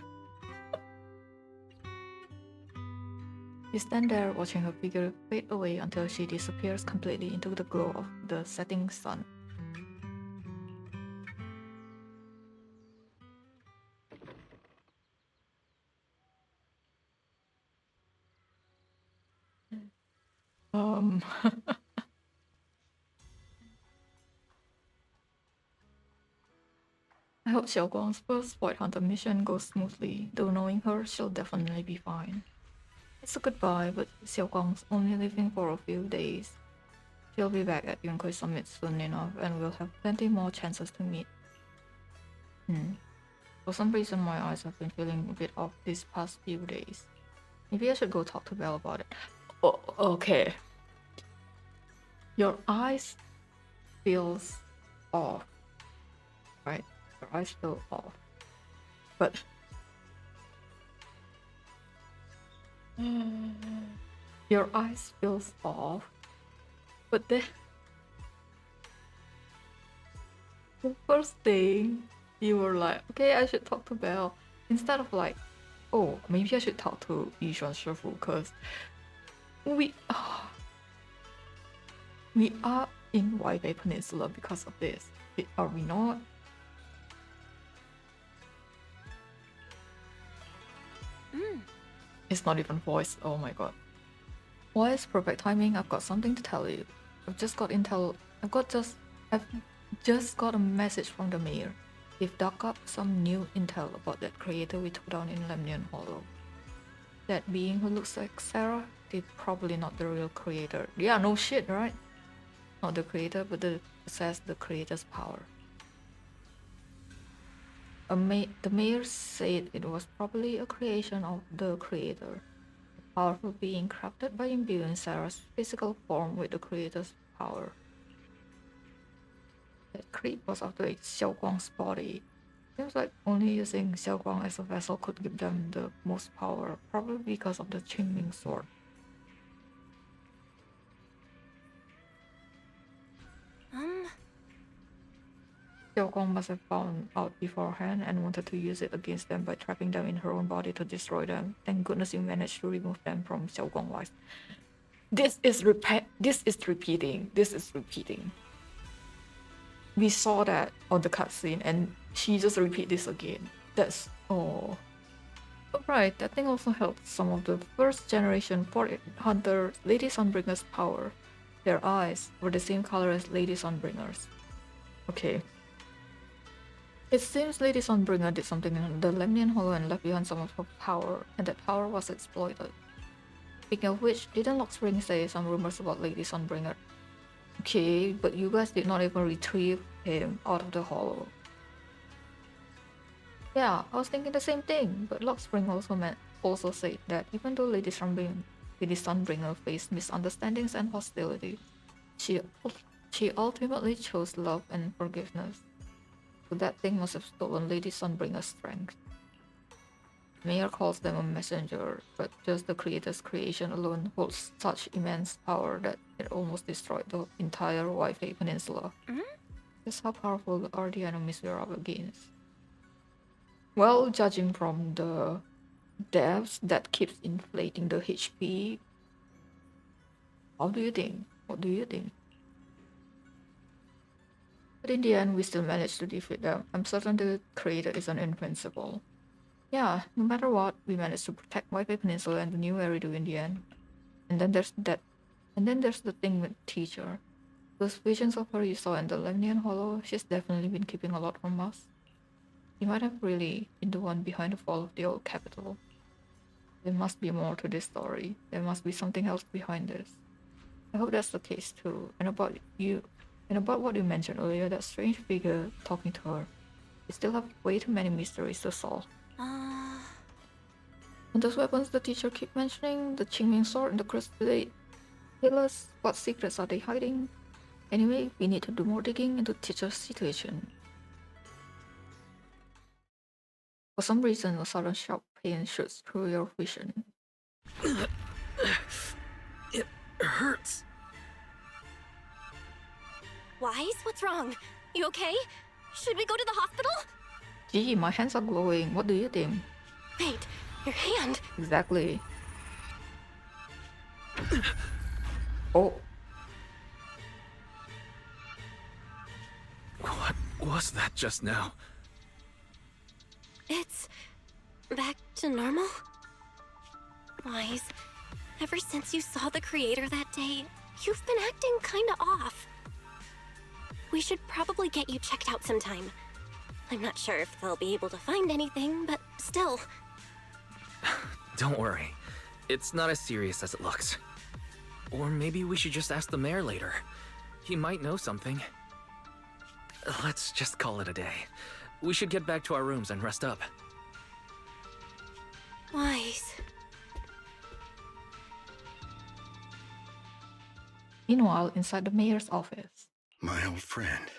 Speaker 1: You stand there watching her figure fade away until she disappears completely into the glow of the setting sun. I hope Xiao Guang's first Void Hunter mission goes smoothly, though knowing her, she'll definitely be fine. It's a goodbye, but Xiao Guang's only leaving for a few days. She'll be back at Yunhui Summit soon enough, and we'll have plenty more chances to meet. For some reason, my eyes have been feeling a bit off these past few days. Maybe I should go talk to Belle about it. Oh, okay. Your eyes feels off, right? Your eyes feel off, but your eyes feels off, But then the first thing you were like, okay, I should talk to Belle instead of like, oh, maybe I should talk to Yishuan Shifu because we we are in White Bay Peninsula because of this. Are we not? It's not even voiced. Oh my god. Voice, perfect timing. I've got something to tell you. I've just got intel. I've just got a message from the mayor. They've dug up some new intel about that creator we took down in Lemnian Hollow. That being who looks like Sarah, they're probably not the real creator. Yeah, no shit, right? Not the creator, but the possess the creator's power. The mayor said it was probably a creation of the creator, a powerful being crafted by imbuing Sarah's physical form with the creator's power. That creep was after Xiao Guang's body. Seems like only using Xiao Guang as a vessel could give them the most power, probably because of the Qingming sword. Xiao Guang must have found out beforehand and wanted to use it against them by trapping them in her own body to destroy them. Thank goodness you managed to remove them from Xiao Guang's life. This is repeating. We saw that on the cutscene and she just repeat this again. That's oh. But right, that thing also held some of the first generation Fort Hunter Lady Sunbringer's power. Their eyes were the same color as Lady Sunbringer's. Okay. It seems Lady Sunbringer did something in the Lemnian Hollow and left behind some of her power, and that power was exploited. Speaking of which, didn't Lockspring say some rumors about Lady Sunbringer? Okay, but you guys did not even retrieve him out of the hollow. Yeah, I was thinking the same thing, but Lockspring also said that even though Lady Sunbringer faced misunderstandings and hostility, she ultimately chose love and forgiveness. So that thing must have stolen Lady Sunbringer's strength. Mayor calls them a messenger, but just the creator's creation alone holds such immense power that it almost destroyed the entire Wi-Fi Peninsula. Just how powerful are the enemies we're up against? Well, judging from the devs that keeps inflating the HP, what do you think? But in the end, we still managed to defeat them. I'm certain the creator isn't invincible. Yeah, no matter what, we managed to protect Wi-Fi Peninsula and the new Eridu in the end. And then there's the thing with Teacher. Those visions of her you saw in the Lemnian Hollow, she's definitely been keeping a lot from us. She might have really been the one behind the fall of the old capital. There must be more to this story. There must be something else behind this. I hope that's the case too. And about what you mentioned earlier, that strange figure talking to her. We still have way too many mysteries to solve. And those weapons the teacher keep mentioning, the Qingming sword and the crystal blade, tell us what secrets are they hiding? Anyway, we need to do more digging into teacher's situation. For some reason, a sudden sharp pain shoots through your vision.
Speaker 2: It hurts.
Speaker 17: Wise, what's wrong? You okay? Should we go to the hospital?
Speaker 1: Gee, my hands are glowing. What do you think?
Speaker 17: Wait, your hand.
Speaker 1: Exactly. Oh.
Speaker 2: What was that just now?
Speaker 17: It's back to normal? Wise, ever since you saw the creator that day, you've been acting kinda off. We should probably get you checked out sometime. I'm not sure if they'll be able to find anything, but still.
Speaker 2: Don't worry. It's not as serious as it looks. Or maybe we should just ask the mayor later. He might know something. Let's just call it a day. We should get back to our rooms and rest up.
Speaker 17: Wise.
Speaker 1: Meanwhile, inside the mayor's office.
Speaker 8: My old friend,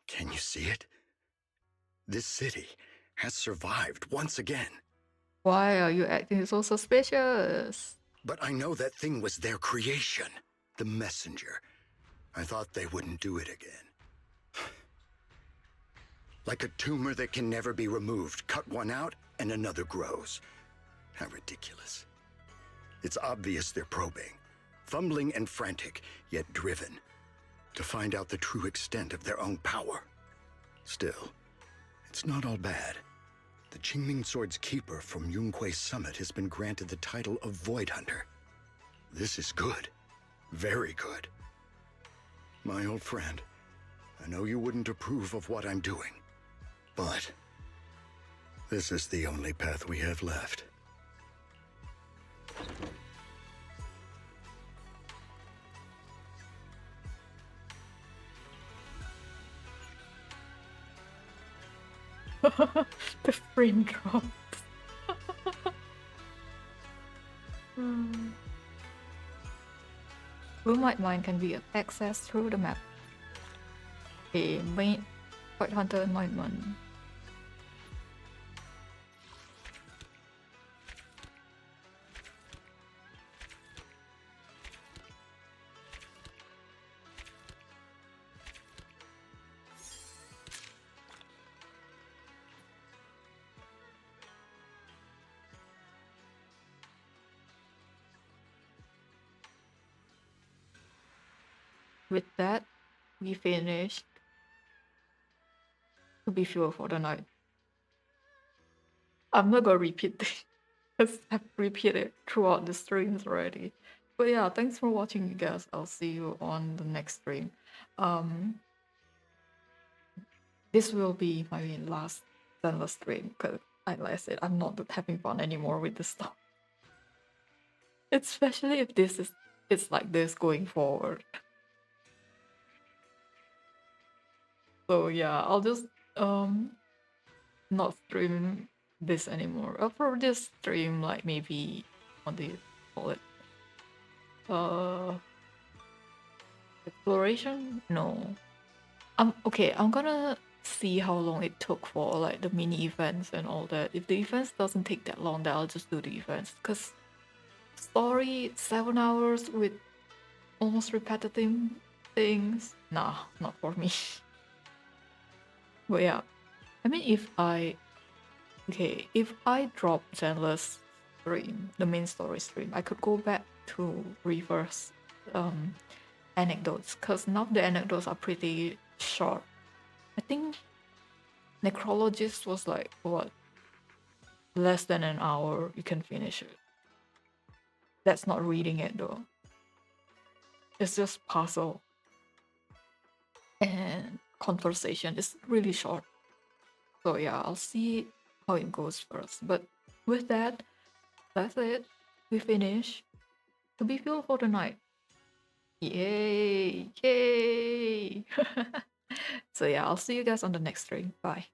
Speaker 8: can you see it? This city has survived once again.
Speaker 1: Why are you acting so suspicious?
Speaker 8: But I know that thing was their creation. The messenger. I thought they wouldn't do it again. Like a tumor that can never be removed. Cut one out and another grows. How ridiculous. It's obvious they're probing. Fumbling and frantic, yet driven. To find out the true extent of their own power. Still, it's not all bad. The Qingming Sword's keeper from Yunque's summit has been granted the title of Void Hunter. This is good. Very good. My old friend, I know you wouldn't approve of what I'm doing, but this is the only path we have left.
Speaker 1: The frame drops. Blue Might Mine can be accessed through the map. A main Void Hunter anointment. With that, we finished To Be Fuel for the Night. I'm not gonna repeat this because I've repeated throughout the streams already. But yeah, thanks for watching, you guys. I'll see you on the next stream. This will be my last Zenless stream because, like I said, I'm not having fun anymore with this stuff. Especially if it's like this going forward. So yeah, I'll just not stream this anymore. I'll probably just stream like maybe what do you call it? Exploration? No. I'm gonna see how long it took for like the mini events and all that. If the events doesn't take that long, then I'll just do the events. Cause story 7 hours with almost repetitive things. Nah, not for me. But yeah, I mean, if I drop Zenless stream, the main story stream, I could go back to reverse anecdotes, because now the anecdotes are pretty short. I think Necrologist was like, what, less than an hour, you can finish it. That's not reading it though. It's just puzzle and conversation. It's really short. So yeah, I'll see how it goes first. But with that, that's it. We finish To Be Fuel for the Night. Yay! Yay! So yeah, I'll see you guys on the next stream. Bye.